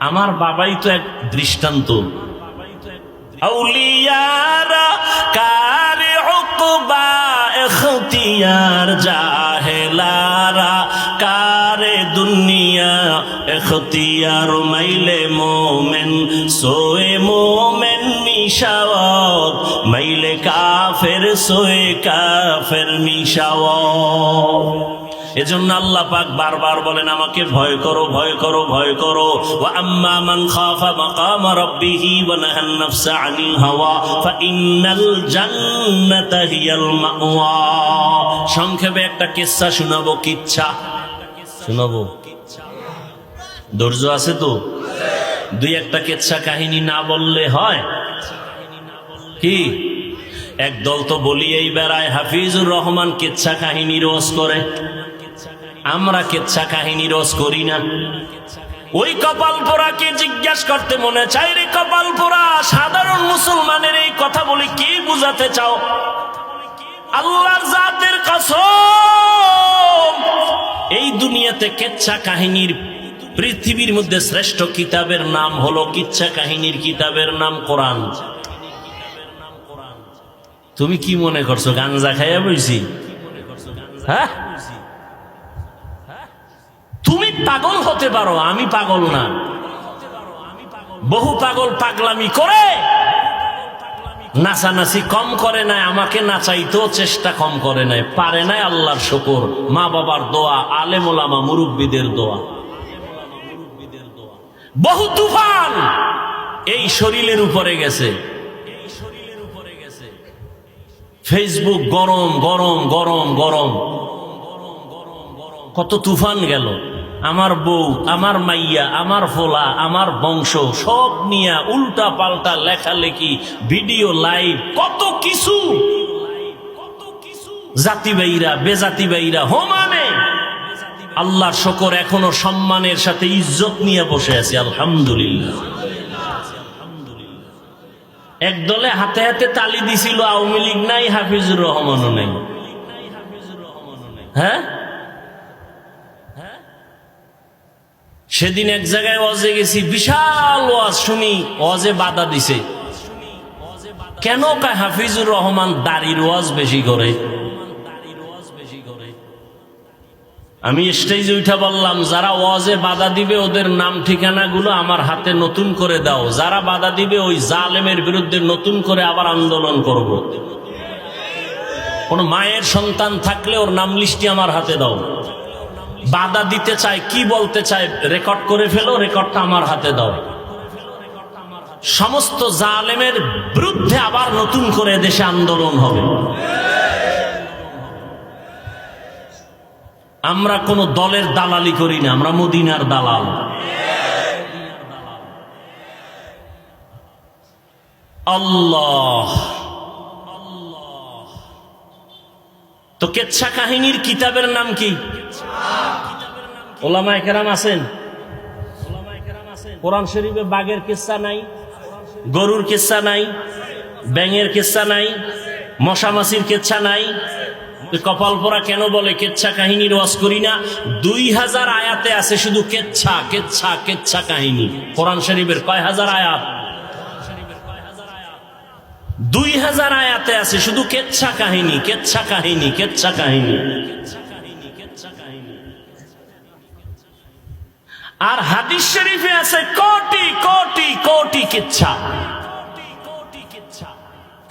আমার বাবাই তো এক দৃষ্টান্ত আউলিয়ারা কারে উকবা ইখতিয়ার জাহেলারা কারে দুনিয়া ইখতিয়ার মাইলে মোমেন সোয়ে মোমেন মিশাওয়াত মাইলে কাফের সোয়ে কাফের মিশাওয়াত এজন্য আল্লাহ পাক বারবার বলেন আমাকে ভয় করো ভয় করো ভয় করো ওয়া আম্মা মান খাফা মাকাম রাব্বিহি ওয়া নাহান নাফসা আনিল হাওয়া ফাইন্নাল জান্নাতা হিয়াল মাওয়া সংক্ষেপে একটা কিসসা শোনাবো কিচ্ছা শোনাবো ধৈর্য আছে তো দুই একটা কিচ্ছা কাহিনী না বললে হয় কি একদল তো বলিয়েই বেড়ায় হাফিজুর রহমান কিচ্ছা কাহিনী রোজ করে আমরা কিচ্ছা কাহিনী রোজ করি না ওই কপাল পোড়াকে জিজ্ঞাসা করতে মনে চাই রে কপাল পোড়া সাধারণ মুসলমানের এই কথা বলে কি বুঝাতে চাও আল্লাহর জাতের কসম এই দুনিয়াতে কিচ্ছা কাহিনীর পৃথিবীর মধ্যে শ্রেষ্ঠ কিতাবের নাম হলো কিচ্ছা কাহিনীর কিতাবের নাম কোরআন তুমি কি মনে করছো গাঞ্জা খাইয়া বইছি হ্যাঁ তুমি পাগল হতে পারো আমি পাগল না বহু পাগল পাগলামি করে নাচানাচি কম করে নাই আমাকে নাচাইতেও চেষ্টা কম করে নাই পারে নাই আল্লাহর শুকর মা বাবার দোয়া আলেম ওলামা মুরব্বিদের দোয়া বহু তুফান এই শরীরের উপরে গেছে ফেসবুক গরম গরম গরম গরম কত তুফান গেল আমার বউ আমার মাইয়া আমার ফোলা আমার বংশ সব নিয়ে উল্টা পাল্টা লেখালেখি ভিডিও লাইভ কত কিছু জাতি বাইরা বেজাতি বাইরা হোমানে আল্লাহর শুকর এখনো সম্মানের সাথে ইজ্জত নিয়ে বসে আছি আলহামদুলিল্লাহ একদলে হাতে হাতে তালি দিছিল আওয়ামী লীগ নাই হাফিজুর রহমানও নাই হ্যাঁ সেদিন এক জায়গায় ওয়াজে গেছি বিশাল ওয়াজ শুনি ওয়াজে বাধা দিছে কেন কয় হাফিজুর রহমান দাড়ির ওয়াজ বেশি করে আমি স্টেজে উঠা বললাম যারা ওয়াজে বাধা দিবে ওদের নাম ঠিকানা গুলো আমার হাতে নতুন করে দাও যারা বাধা দিবে ওই জালেমের বিরুদ্ধে নতুন করে আবার আন্দোলন করব কোন মায়ের সন্তান থাকলে ওর নাম লিস্টি আমার হাতে দাও বাধা দিতে চায়, কি বলতে চায় রেকর্ড করে ফেলো, রেকর্ডটা আমার হাতে দাও। সমস্ত জালেমের বিরুদ্ধে আবার নতুন করে দেশে আন্দোলন হবে। আমরা কোন দলের দালালি করি না, আমরা মদিনার দালাল। আল্লাহ। তো কেচ্ছা কাহিনীর কিতাবের নাম কি? ওলামায়ে কেরাম আছেন? কোরআন শরীফে বাঘের কিচ্ছা নাই, গরুর কিচ্ছা নাই, ব্যাঙের কিচ্ছা নাই, মশামাছির কিচ্ছা নাই। কপাল পোড়া কেন বলে কেচ্ছা কাহিনীর ওয়াজ করি না? 2000 আয়াতে আছে শুধু কেচ্ছা কেচ্ছা কেচ্ছা কাহিনী। কোরআন শরীফের কয় হাজার আয়াত? 2000 আয়াতে আছে শুধু কেচ্ছা কাহিনী, কেচ্ছা কাহিনী, কেচ্ছা কাহিনী। আর হাদিস শরীফে আছে কোটি কোটি কোটি কেচ্ছা।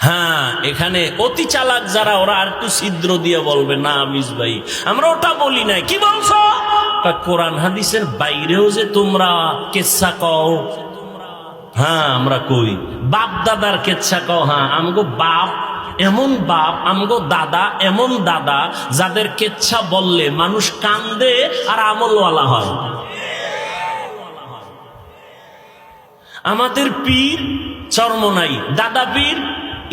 হ্যাঁ, এখানে অতি চালাক যারা, ওরা আর একটু ছিদ্র দিয়ে বলবে, না মিস ভাই আমরা ওটা বলি নাই। কি বলছো? কোরআন হাদিসের বাইরেও যে তোমরা কেচ্ছা কও। হ্যাঁ আমরা কই। বাপ দাদার কেচ্ছা কও? হ্যাঁ, আমগো বাপ এমন বাপ, আমগো দাদা এমন দাদা, যাদের কেচ্ছা বললে মানুষ কান্দে আর আমলওয়ালা হয়। আমাদের পীর চরমনাই, দাদা পীর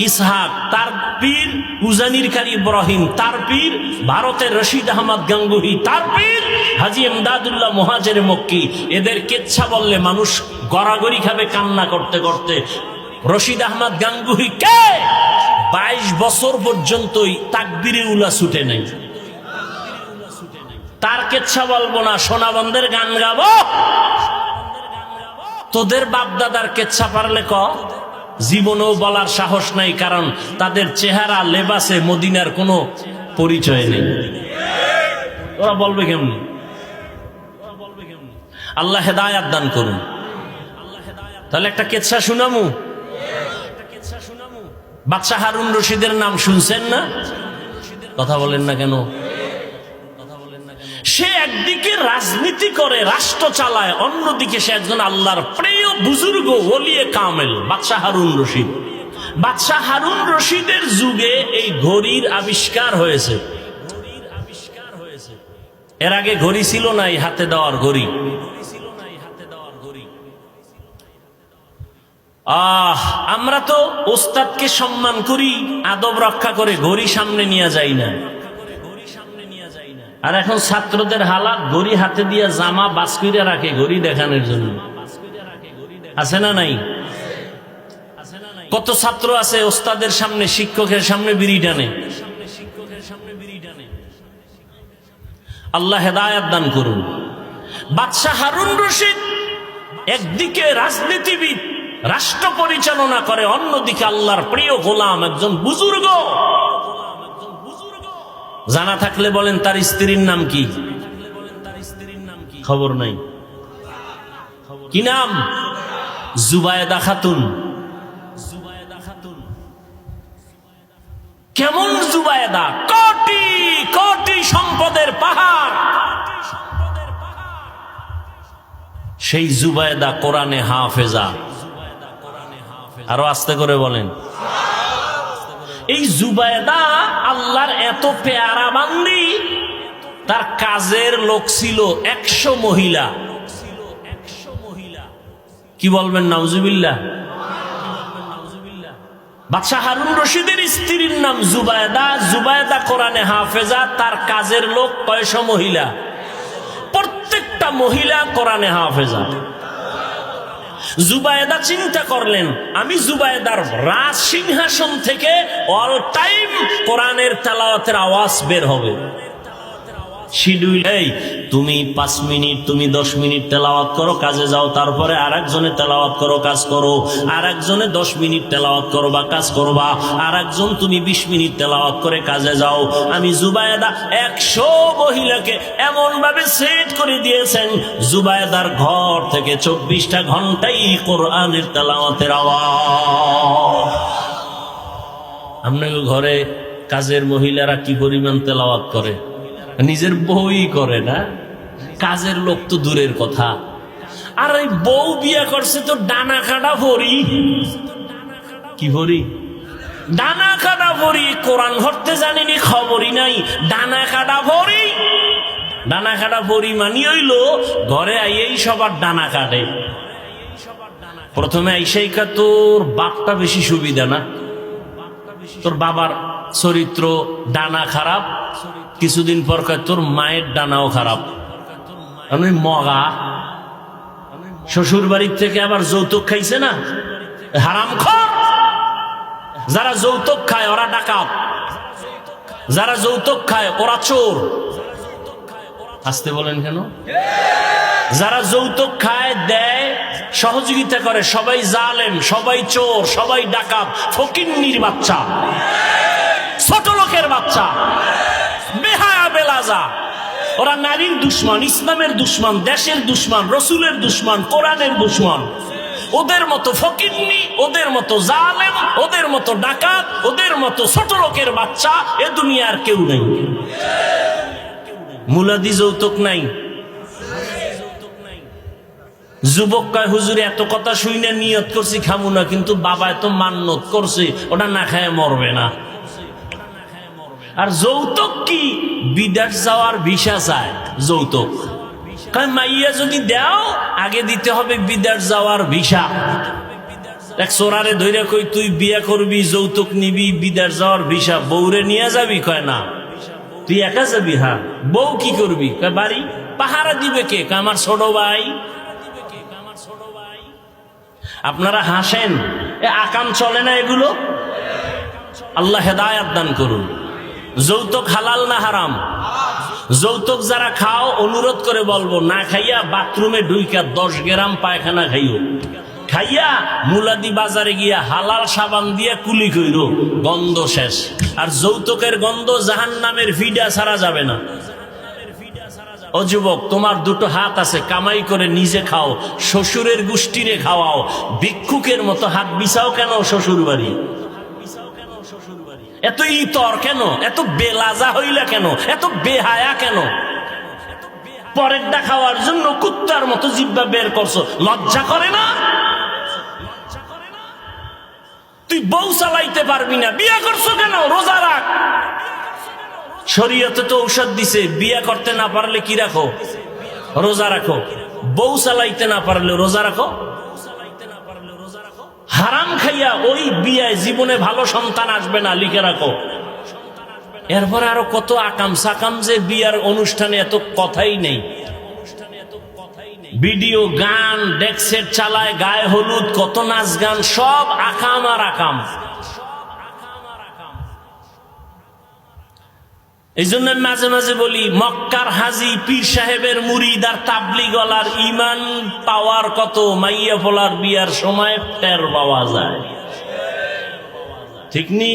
ইসহাক, তার পীর উজানির কারি ইব্রাহিম, তার পীর ভারতের রশিদ আহমদ গাঙ্গুহি, তার পীর হাজী এমদাদুল্লাহ মুহাজির মক্কি। এদের কেচ্ছা বললে মানুষ গড়াগড়ি খাবে কান্না করতে করতে। রশিদ আহমদ গাঙ্গুহি কে 22 বছর পর্যন্তই তাকবীরে উলা ছুটে নাই। তার কেচ্ছা বলবো না, সোনাবন্ধের গান গাবো। তোদের বাপ দাদার কেচ্ছা পারলে ক। জীবনেও বলার সাহস নাই, কারণ তাদের চেহারা লেবাসে মদিনার কোনো পরিচয় নেই। ওরা বলবে কেমনি? আল্লাহ হেদায়াত দান করুন। তাহলে একটা কেচ্ছা শুনামু। বাদশাহ হারুন রশিদের নাম শুনছেন না? কথা বলেন না কেন? সে একদিকে রাজনীতি করে, রাষ্ট্র চালায়, অন্যদিকে সে একজন আল্লাহর প্রিয় বুজুর্গ ওলিয়ে কামেল, বাদশাহ হারুন রশিদ। বাদশাহ হারুন রশিদের যুগে এই ঘড়ির আবিষ্কার হয়েছে। এর আগে ঘড়ি ছিল না, এই হাতে দেওয়ার ঘড়ি। আমরা তো ওস্তাদকে সম্মান করি, আদব রক্ষা করে ঘড়ি সামনে নিয়ে যাই না। আর এখন ছাত্রদের হালাত, ঘড়ি হাতে দিয়ে জামা বাস করে রাখে ঘড়ি দেখানোর জন্য। আছে না নাই? কত ছাত্র আছে ওস্তাদের সামনে, শিক্ষকের সামনে বিড়ি টানে। আল্লাহ হেদায়াত দান করুন। বাদশাহ হারুন রশিদ একদিকে রাজনীতিবিদ, রাষ্ট্র পরিচালনা করে, অন্যদিকে আল্লাহর প্রিয় গোলাম, একজন বুজুর্গ। জানা থাকলে বলেন তার স্ত্রীর নাম কি? খবর নাই। কি নাম? জুবায়েদা খাতুন। কেমন জুবায়েদা? কোটি কোটি সম্পদের পাহাড়। সেই জুবায়েদা কোরআনে হাফেজা। আরো আস্তে করে বলেন। এই জুবায়েদা আল্লাহর এত পেয়ারা বান্দি, তার কাজের লোক ছিল 100 মহিলা। কি বলবেন? নাউজুবিল্লাহ। বাদশাহ হারুন রশিদের স্ত্রীর নাম জুবায়েদা। জুবায়েদা কোরআনে হাফেজা, তার কাজের লোক 100 মহিলা। প্রত্যেকটা মহিলা কোরআনে হাফেজা। জুবায়েদা চিন্তা করলেন, আমি জুবায়েদার রাজ সিংহাসন থেকে অল টাইম কোরআনের তেলাওয়াতের আওয়াজ বের হবে। শিডিউল, এই তুমি 5 মিনিট, তুমি 10 মিনিট তেলাওয়াত করো, কাজে যাও। তারপরে আরেকজনে তেলাওয়াত করো, কাজ করো। আরেকজনে 10 মিনিট তেলাওয়াত করো বা কাজ করবা। আরেকজন তুমি 20 মিনিট তেলাওয়াত করে কাজে যাও। আমি জুবায়েদা 100 মহিলাকে এমন ভাবে সেট করে দিয়েছেন, জুবায়েদার ঘর থেকে 24টা ঘন্টাই কোরআনের তেলাওয়াতের আওয়াজ। আপনার ঘরে কাজের মহিলারা কি পরিমাণ তেলাওয়াত করে? নিজের বই করে না, কাজের লোক তো দূরের কথা, আর এই বউ বিয়ে করছে তো ডানা কাটা ভরি। কি ভরি? ডানা কাটা ভরি। কোরআন ধরতে জানিনি, খবরই নাই, ডানা কাটা ভরি। ডানা কাটা ভরি মানি হইল ঘরে আইয়েই সবার ডানা কাটে। প্রথমে আইসাই কা তোর বাপটা বেশি সুবিধা না, তোর বাবার চরিত্র ডানা খারাপ, কিছুদিন পর কয় তোর মায়ের ডানাও খারাপ। আমি মগা শ্বশুর বাড়ির থেকে আবার যৌতুক খাইছে না, হারামখোর। যারা যৌতুক খায় ওরা ডাকাত, যারা যৌতুক খায় ওরা চোর। আসতে বলেন কেন? যারা যৌতুক খায়, দেয়, সহযোগিতা করে, সবাই জালেম, সবাই চোর, সবাই ডাকাত, ফকিন্নির বাচ্চা, ছোট লোকের বাচ্চা, বেহায়া বেলাজা। ওরা নারীর দুশ্মন, ইসলামের দুশ্মন, দেশের দুশ্মন, রসুলের দুশ্মন, কোরআনের দুশ্মন। ওদের মতো ফকিন্নি, ওদের মতো জালেম, ওদের মতো ডাকাত, ওদের মতো ছোট লোকের বাচ্চা এ দুনিয়ার কেউ নেই। মুলাদি যৌতুক নাই। যুবক কয় হুজুর এত কথা শুনে নিয়ত করছি খামু না, কিন্তু বাবা এত মান্নত করছে ওটা না খায় মরবে না। আর যৌতুক কি? বিদেশ যাওয়ার ভিসা চায় যৌতুক। কয় মাইয়া যদি দাও আগে দিতে হবে বিদেশ যাওয়ার ভিসা। এক চোরারে ধরে কই তুই বিয়ে করবি, যৌতুক নিবি, বিদেশ যাওয়ার ভিসা, বউরে নিয়ে যাবি? কয় না, তুই একা যাবি। হ্যাঁ, বউ কি করবি? কয় বাড়ি পাহারা দিবে কে? আমার ছোট ভাই। আপনারা হাসেন, এ আকাম চলে না এগুলো? আল্লাহ হেদায়াত দান করুন। যৌতুক হালাল না হারাম? যৌতুক যারা খাও অনুরোধ করে বলবো, না খাইয়া বাথরুমে ঢুইকা 10 গ্রাম পায়খানা খাইও, খাইয়া মুলাদি বাজারে গিয়া হালাল সাবান দিয়া কুলি কইরো, গন্ধ শেষ। আর যৌতুকের গন্ধ জাহান্নামের ফিডা ছাড়া যাবে না। ও যুবক, তোমার দুটো হাত আছে, কামাই করে নিজে খাও, শ্বশুরের গোষ্ঠীরে খাওয়াও। ভিক্ষুকের মতো হাত বিছাও কেন শ্বশুর বাড়ি? এত ইতর কেন? এত বেলাজা হইলা কেন? এত বেহায়া কেন? পরেরটা খাওয়ার জন্য কুত্তার মতো জিহ্বা বের করছো, লজ্জা করে না? তুই বউ চালাইতে পারবি না, বিয়ে করছো কেন? রোজা রাখ। শরীয়তে তো ঔষধ দিছে, বিয়ে করতে না পারলে কি রাখো? রোজা রাখো। বউ চালাইতে না পারলে রোজা রাখো। হারাম খাইয়া ওই বিয়ায় জীবনে ভালো সন্তান আসবে না, লিখে রাখো। এরপরে আরো কত আকাম সাকাম, যে বিয়ার অনুষ্ঠানে এত কথাই নেই। ভিডিও গান ডেক্সেট চালায়, গায়ে হলুদ, কত নাচ গান, সব আকাম আর আকাম। এই জন্য মাঝে মাঝে বলি, মক্কার হাজি, পীর সাহেবের মুরিদ আর তাবলিগলার ইমান পাওয়ার কত মাইয়া ফলার বিয়ার সময় টের পাওয়া যায়। ঠিক নি?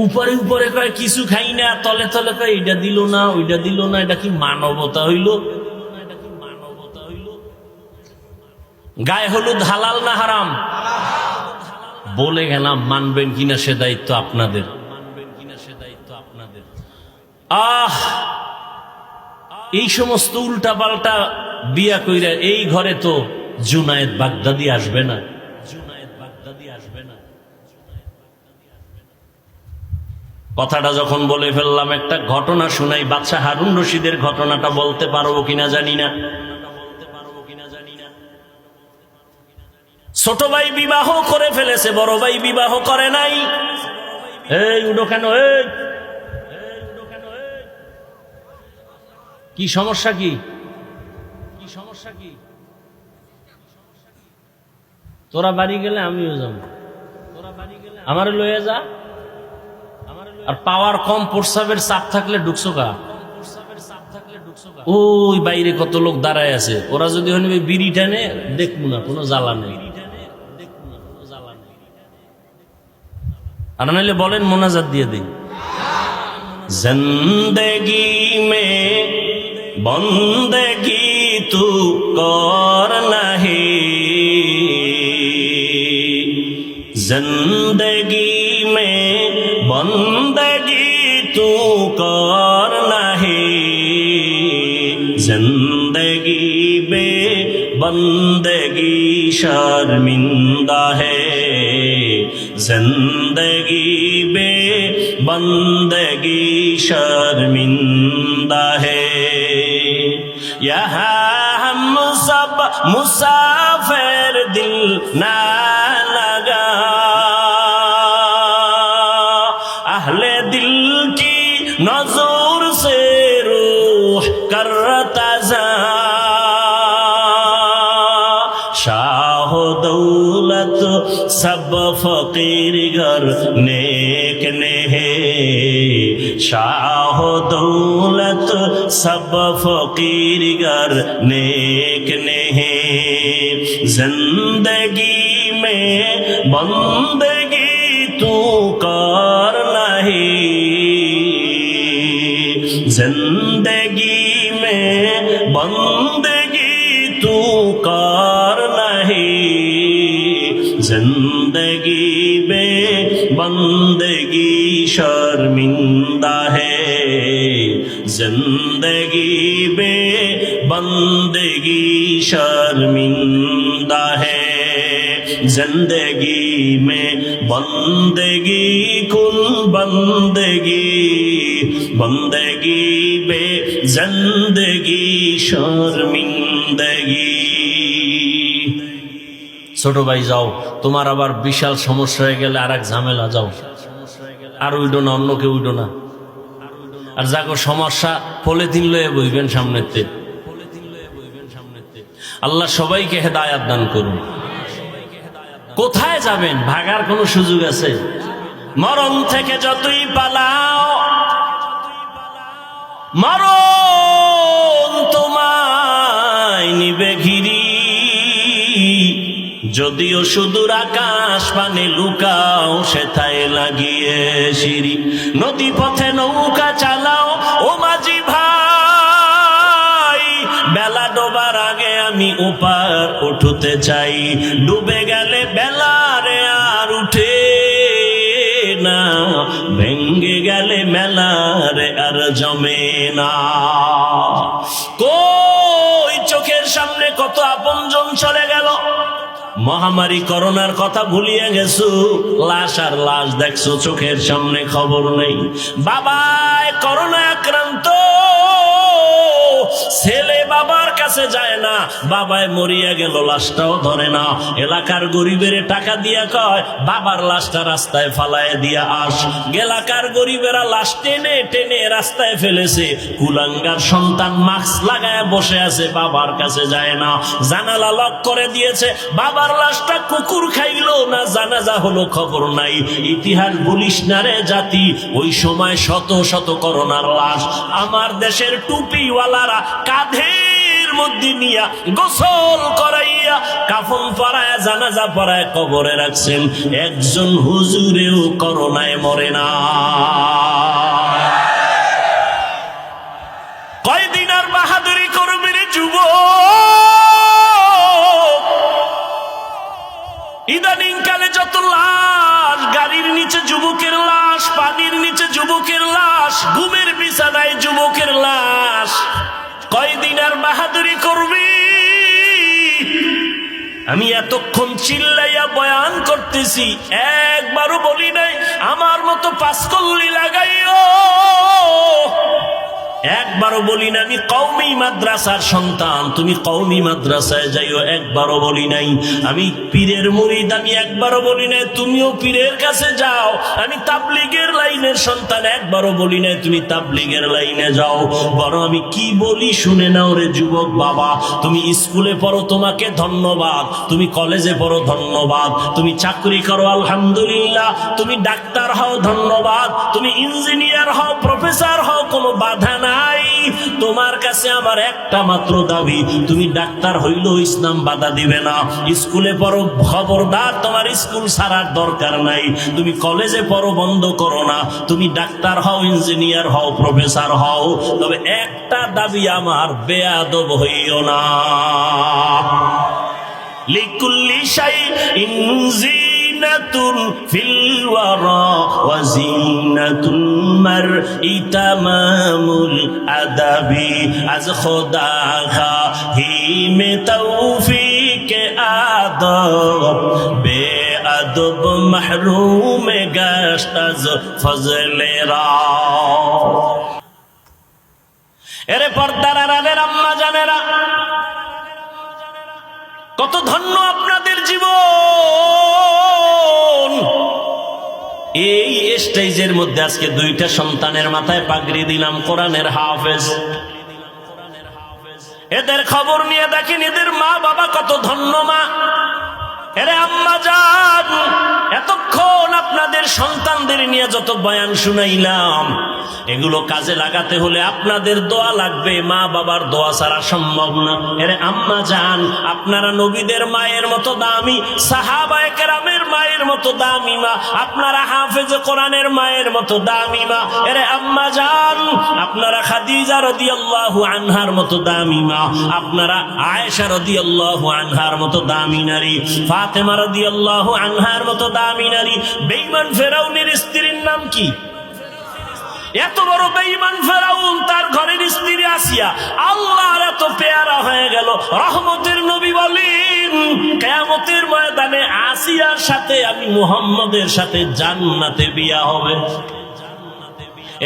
উপরে উপরে কয় কিছু খাই না, তলে তলে কয় এইটা দিল না, ওইটা দিল না। এটা কি মানবতা হইল? গায়ে হলুদ হালাল না হারাম? বলে গেলাম, মানবেন কিনা সে দায়িত্ব আপনাদের। এই সমস্ত উল্টা পাল্টা বিয়া কইরা এই ঘরে তো জুনায়েদ বাগদাদি আসবে না। কথাটা যখন বলে ফেললাম, একটা ঘটনা শুনাই। বাদশাহ হারুন রশিদের ঘটনাটা বলতে পারবো কিনা জানি না। ছোট ভাই বিবাহ করে ফেলেছে, বড় ভাই বিবাহ করে নাই। এই উডো কেন? কি সমস্যা? কি সমস্যা? কি তোরা বাড়ি গেলে আমিও যাব, আমারে লয়ে যা। আর পাওয়ার কম, প্রস্রাবের চাপ থাকলে ঢুকছো কা? ওই বাইরে কত লোক দাঁড়ায় আছে, ওরা যদি বিড়ি টানে দেখবো না, কোনো জ্বালা নেই। আর নাইলে বলেন মোনাজাত দিয়ে দিই। জিন্দেগি মে বন্দেগি তু কর নাহি, জিন্দেগি মে বন্দেগি তু কর নাহি, बंदगी शर्मिंदा है, जिंदगी बे बंदगी शर्मिंदा है। यहाँ हम सब मुसाफिर, दिल ना लगा, अहले दिल की नजर से रूह करता जा, शाह दौलत सब फकीर घर नेक ने है, शाह दौलत सब फकीर घर नेक ने है। जिंदगी में बंदगी तू कर नहीं, जिंदगी में बंदगी तू कर नहीं, जिंदगी में बंदगी शर्मिंदा है, जिंदगी में बंदगी शर्मिंदा है। जिंदगी में बंदगी कुल बंदगी, बंदगी बे जिंदगी शर्मिंदगी। ছোট ভাই যাও, তোমার আবার বিশাল সমস্যা হয়ে গেলে আর এক ঝামেলা, যাও আর উইডো না, অন্য কেউ উইডো না। আর যাগো সমস্যা পলিথিন লয়ে বইবেন সামনেতে। আল্লাহ সবাইকে হেদায়াত দান করুন। কোথায় যাবেন? ভাগার কোনো সুযোগ আছে? মরণ থেকে যতই পালাও, মরণ তোমায় নিবে ঘিরি, যদিও সুদূর আকাশ পানে লুকাও, সেথায় লাগিয়ে সিঁড়ি। নদী পথে নৌকা চালাও ও মাঝি ভাই, বেলা ডোবার আগে আমি ওপার উঠতে চাই, ডুবে গেলে বেলারে আর উঠে না, ভেঙ্গে গেলে মেলারে আর জমে না। কই চোখের সামনে কত আপনজন চলে গেল, মহামারী করোনার কথা ভুলিয়ে গেছো, লাশ আর লাশ দেখছো চোখের সামনে, খবর নেই। বাবায় করোনা আক্রান্ত, ছেলে বাবার কাছে যায় না, বাবায় মরিয়া গেল, লাশটাও ধরে না। এলাকার গরিবের টাকা দিয়া কয় বাবার লাশটা রাস্তায় ফালায় দিয়া আস। এলাকার গরিবেরা লাশ টেনে টেনে রাস্তায় ফেলেছে, কুলাঙ্গার সন্তান মাস্ক লাগায় বসে আছে, বাবার কাছে যায় না। জানালা লক করে দিয়েছে, বাবার লাশটা কুকুর খাইলো না জানাজা হলো খবর নাই। ইতিহাস বলিস না রে জাতি, ওই সময় শত শত করোনার লাশ আমার দেশের টুপিওয়ালারা কাঁধের মধ্যে নিয়া গোসল করাইয়া কাফন পরায় জানাজা পরায় কবরে রাখছেন। একজন হুজুরেও করোনায় মরে না। কয়দিন আর বাহাদুরি করবি রে যুবক? ইদানিং কালে যত লাশ, গাড়ির নিচে যুবকের লাশ, পানির নিচে যুবকের লাশ, ঘুমের বিছানায় যুবকের লাশ। কয়দিন আর বাহাদুরি করবি? আমি এতক্ষণ চিল্লাইয়া বয়ান করতেছি, একবারও বলি নাই আমার মতো পাঁচকল্লি লাগাইও, একবারও বলি না আমি কওমি মাদ্রাসার সন্তান তুমি কওমি মাদ্রাসায় যাইও, একবারও বলি নাই আমি পীরের মুরিদ, আমি একবারও বলি নাই তুমিও পীরের কাছে যাও। আমি তাবলীগের লাইনের সন্তান, একবারও বলি নাই তুমি তাবলীগের লাইনে যাও। বরং আমি কি বলি শুনে নাও রে যুবক বাবা, তুমি স্কুলে পড়ো তোমাকে ধন্যবাদ, তুমি কলেজে পড়ো ধন্যবাদ, তুমি চাকরি করো আলহামদুলিল্লাহ, তুমি ডাক্তার হও ধন্যবাদ, তুমি ইঞ্জিনিয়ার হও, প্রফেসর হও, কোনো বাধা নাই। তোমার কাছে আমার একটা মাত্র দাবি, তুমি ডাক্তার হইলেও ইসলাম বাধা দিবে না। স্কুলে পড়ো, খবরদার তোমার স্কুল ছাড়ার দরকার নাই। তুমি কলেজে পড়ো, বন্ধ করো না। তুমি ডাক্তার হও, ইঞ্জিনিয়ার হও, প্রফেসর হও, তবে একটা দাবি আমার, বেয়াদব হইও না। লিকুল্লি শাইইন জিনাতুন ফিল ওয়ারা ওয়া জিনাতুল মারই তামামুল আদাবি। আজ খোদা খাহি মে তৌফিক বেআদব মাহরুম গশত আজ ফজলে রা। এরে পর্দার আড়ালের আম্মা জানেরা, কত ধন্য আপনাদের জীবন। এই স্টেজের মধ্যে আজকে দুইটা সন্তানের মাথায় পাগড়ি দিলাম, কোরআনের হাফেজ। এদের খবর নিয়ে দেখেন এদের মা বাবা কত ধন্য মা। এরে আম্মা জান, এতক্ষণ আপনাদের সন্তানদের নিয়ে যত বয়ান শুনাইলাম, এগুলো কাজে লাগাতে হলে আপনাদের দোয়া লাগবে, মা বাবার দোয়া ছাড়া সম্ভব না। এরে আম্মা জান, আপনারা নবীদের মায়ের মতো দামি, সাহাবায়ে কেরামের মায়ের মতো দামি মা, আপনারা হাফেজে কোরআনের মায়ের মতো দামি মা। এরে আম্মা জান, আপনারা খাদিজা রাদিয়াল্লাহু আনহার মতো দামি মা, আপনারা আয়েশা রাদিয়াল্লাহু আনহার মতো দামি নারী, ফাতেমা রাদিয়াল্লাহু আনহার মতো দামি নারী। বেঈমান ফেরাউনের স্ত্রীর নাম কি? এত বড় বেঈমান ফেরাউন, তার ঘরের স্ত্রী আসিয়া আল্লাহর এত পেয়ারা হয়ে গেল। রহমতের নবী বলেন, কিয়ামতের ময়দানে আসিয়ার সাথে আমি মুহাম্মদের সাথে জান্নাতে বিয়া হবে।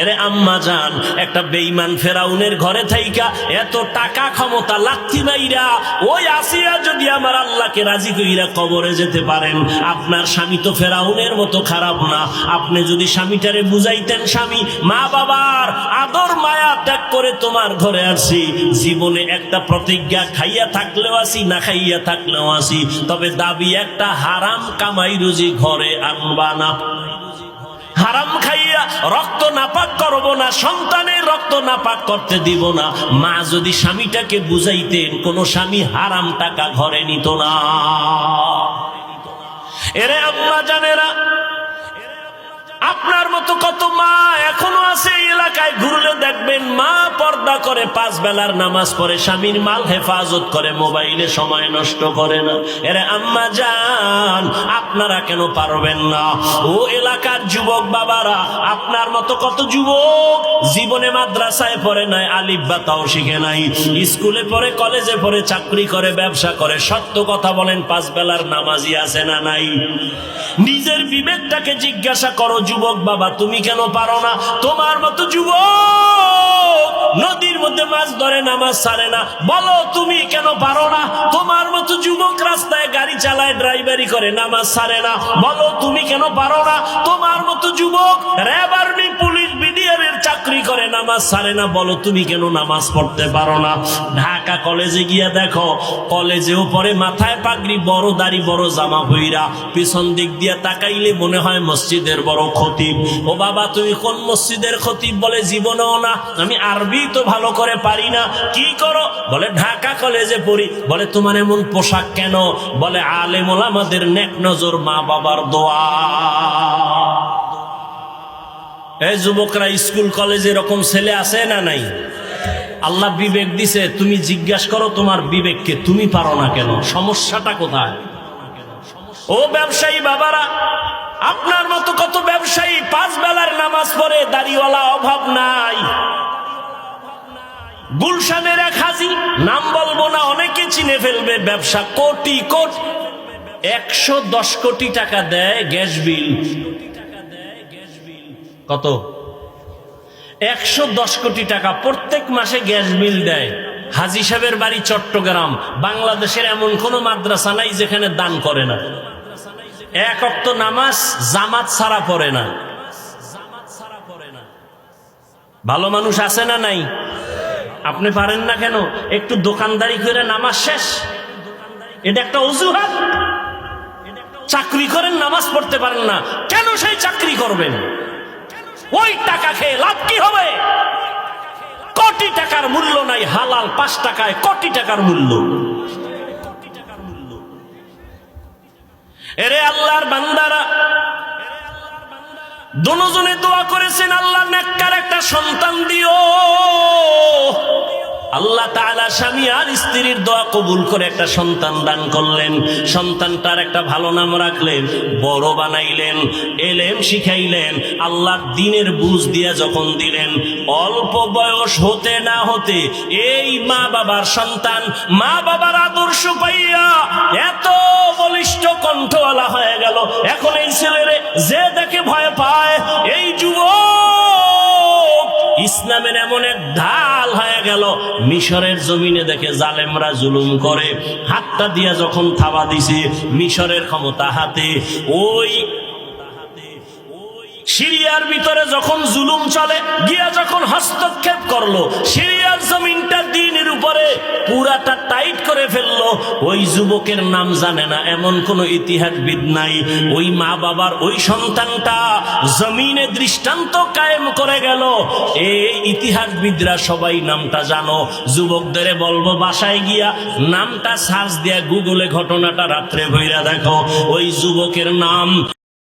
এরে আম্মা জান, একটা বেঈমান ফেরাউনের ঘরে থাইকা এত টাকা ক্ষমতা লাথি মাইরা ওই আসিয়া যদি আমার আল্লাহকে রাজি কইরা কবরে যেতে পারেন, আপনার স্বামী তো ফেরাউনের মতো খারাপ না। আপনি যদি স্বামীটারে বুঝাইতেন, স্বামী মা বাবার আদর মায়া ত্যাগ করে তোমার ঘরে আসি, জীবনে একটা প্রতিজ্ঞা, খাইয়া থাকলেও আসি না খাইয়া থাকলেও আসি, তবে দাবি একটা, হারাম কামাই রুজি ঘরে আনবা না। হারাম খাইয়া রক্ত নাপাক করব না, সন্তানের রক্ত নাপাক করতে দিব না। মা যদি স্বামীটাকে বুঝাইতেন, কোন স্বামী হারাম টাকা ঘরে নিত না। এরে আম্মা জানেরা, আপনার মতো কত মা এখনো আছে এই এলাকায়, ঘুরলে দেখবেন মা পর্দা করে, 5 বেলার নামাজ পড়ে, স্বামীর মাল হেফাজত করে, মোবাইলে সময় নষ্ট করে না। এরে আম্মা জান, আপনারা কেন পারবেন না? ও এলাকার যুবক বাবারা, আপনার মতো কত যুবক জীবনে মাদ্রাসায় পড়ে নাই, আলিফ বা তাও শিখে নাই, স্কুলে পড়ে, কলেজে পড়ে, চাকরি করে, ব্যবসা করে। সত্য কথা বলেন, 5 বেলার নামাজি আছে না নাই? নিজের বিবেকটাকে জিজ্ঞাসা করো যুবক বাবা, তুমি কেন পারো না? তোমার মতো যুবক নদীর মধ্যে মাছ ধরে, নামাজ ছাড়ে না, বলো তুমি কেন পারো না? তোমার মতো যুবক রাস্তায় গাড়ি চালায়, ড্রাইভারি করে, নামাজ ছাড়ে না, বলো তুমি কেন পারো না? তোমার মতো যুবক র্যাব, আর্মি, পুলিশ, বিডিআর এর চাকরি করে, নামাজ ছাড়ে না, বলো তুমি কেন নামাজ পড়তে পারো না? ঢাকা কলেজে গিয়া দেখো, কলেজেও পরে মাথায় পাগড়ি, বড় দাড়ি, বড় জামা পইরা, পিছন দিক দিয়ে তাকাইলে মনে হয় মসজিদের বড় খতিব। ও বাবা, তুমি কোন মসজিদের খতিব? বলে জীবনেও না, আমি আরবি তো ভালো করে পারি না। কি করো? বলে ঢাকা কলেজে পড়ি। বলে তোমার এমন পোশাক কেন? বলে আলেম ওলামাদের নেক নজর, মা বাবার দোয়া। এই যুবকরা, স্কুল কলেজে এরকম ছেলে আছে না নাই? আল্লাহ বিবেক দিছে, তুমি জিজ্ঞাসা করো তোমার বিবেককে, তুমি পারো না কেন? সমস্যাটা কোথায়? ও ব্যবসায়ী বাবারা, আপনার মতো কত ব্যবসায়ী 5 বেলার নামাজ পড়ে, দাড়িওয়ালা অভাব নাই। গুলশানের এক হাজি, নাম বলবো না, অনেকে চিনে ফেলবে, ব্যবসা কোটি কোটি, 110 কোটি টাকা দেয় গ্যাস বিল। কত? 110 কোটি টাকা প্রত্যেক মাসে গ্যাস বিল দেয়। হাজি সাহেবের বাড়ি চট্টগ্রাম। বাংলাদেশের এমন কোন মাদ্রাসা নাই যেখানে দান করে না। 1 ওয়াক্ত নামাজ জামাত ছাড়া পড়ে না। ভালো মানুষ আছে না নাই? আপনি পারেন না কেন? একটু দোকানদারি করে নামাজ শেষ, এটা একটা অজুহাত। চাকরি করেন, নামাজ পড়তে পারেন না, কেন সেই চাকরি করবেন? ওই টাকা খেয়ে লাভ কি হবে? কোটি টাকার মূল্য নাই, হালাল 5 টাকায় কোটি টাকার মূল্য। এরে আল্লাহর বান্দারা, দুজনে দোয়া করেছেন, আল্লাহ নেককার একটা সন্তান দিও। আল্লাহ তাআলা স্বামী আর স্ত্রীর দোয়া কবুল করে একটা সন্তান দান করলেন। সন্তানটার একটা ভালো নাম রাখলেন, বড় বানাইলেন, এলেম শিখাইলেন, আল্লাহর দ্বীনের বুঝ দিয়ে যখন দিলেন, অল্প বয়স হতে না হতে এই মা বাবার সন্তান মা বাবার আদর্শ পাইয়া এত বলিষ্ঠ কণ্ঠওয়ালা হয়ে গেল। এখন এই ছেলেরে যে দেখে ভয় পায়, এই যুবক ইসলামের এমন এক ঢাল হয়ে গেল। মিশরের জমিনে দেখে জালেমরা জুলুম করে, হাতটা দিয়া যখন থাবা দিছে, মিশরের ক্ষমতা হাতে, ওই সিরিয়ার ভিতরে যখন জুলুম চলে, গিয়া যখন হস্তক্ষেপ করলো, সিরিয়ার জমিনটা দ্বীনের উপরে পুরাটা টাইট করে ফেললো। ওই যুবকের নাম জানে না এমন কোন ইতিহাসবিদ নাই। ওই মা বাবার ওই সন্তানটা জমিনে দৃষ্টান্ত কায়েম করে গেল। এই ইতিহাসবিদরা সবাই নামটা জানো। যুবকদের বলবো বাসায় গিয়া নামটা সার্চ দিয়া গুগলে ঘটনাটা রাত্রে ভইরা দেখো। ওই যুবকের নাম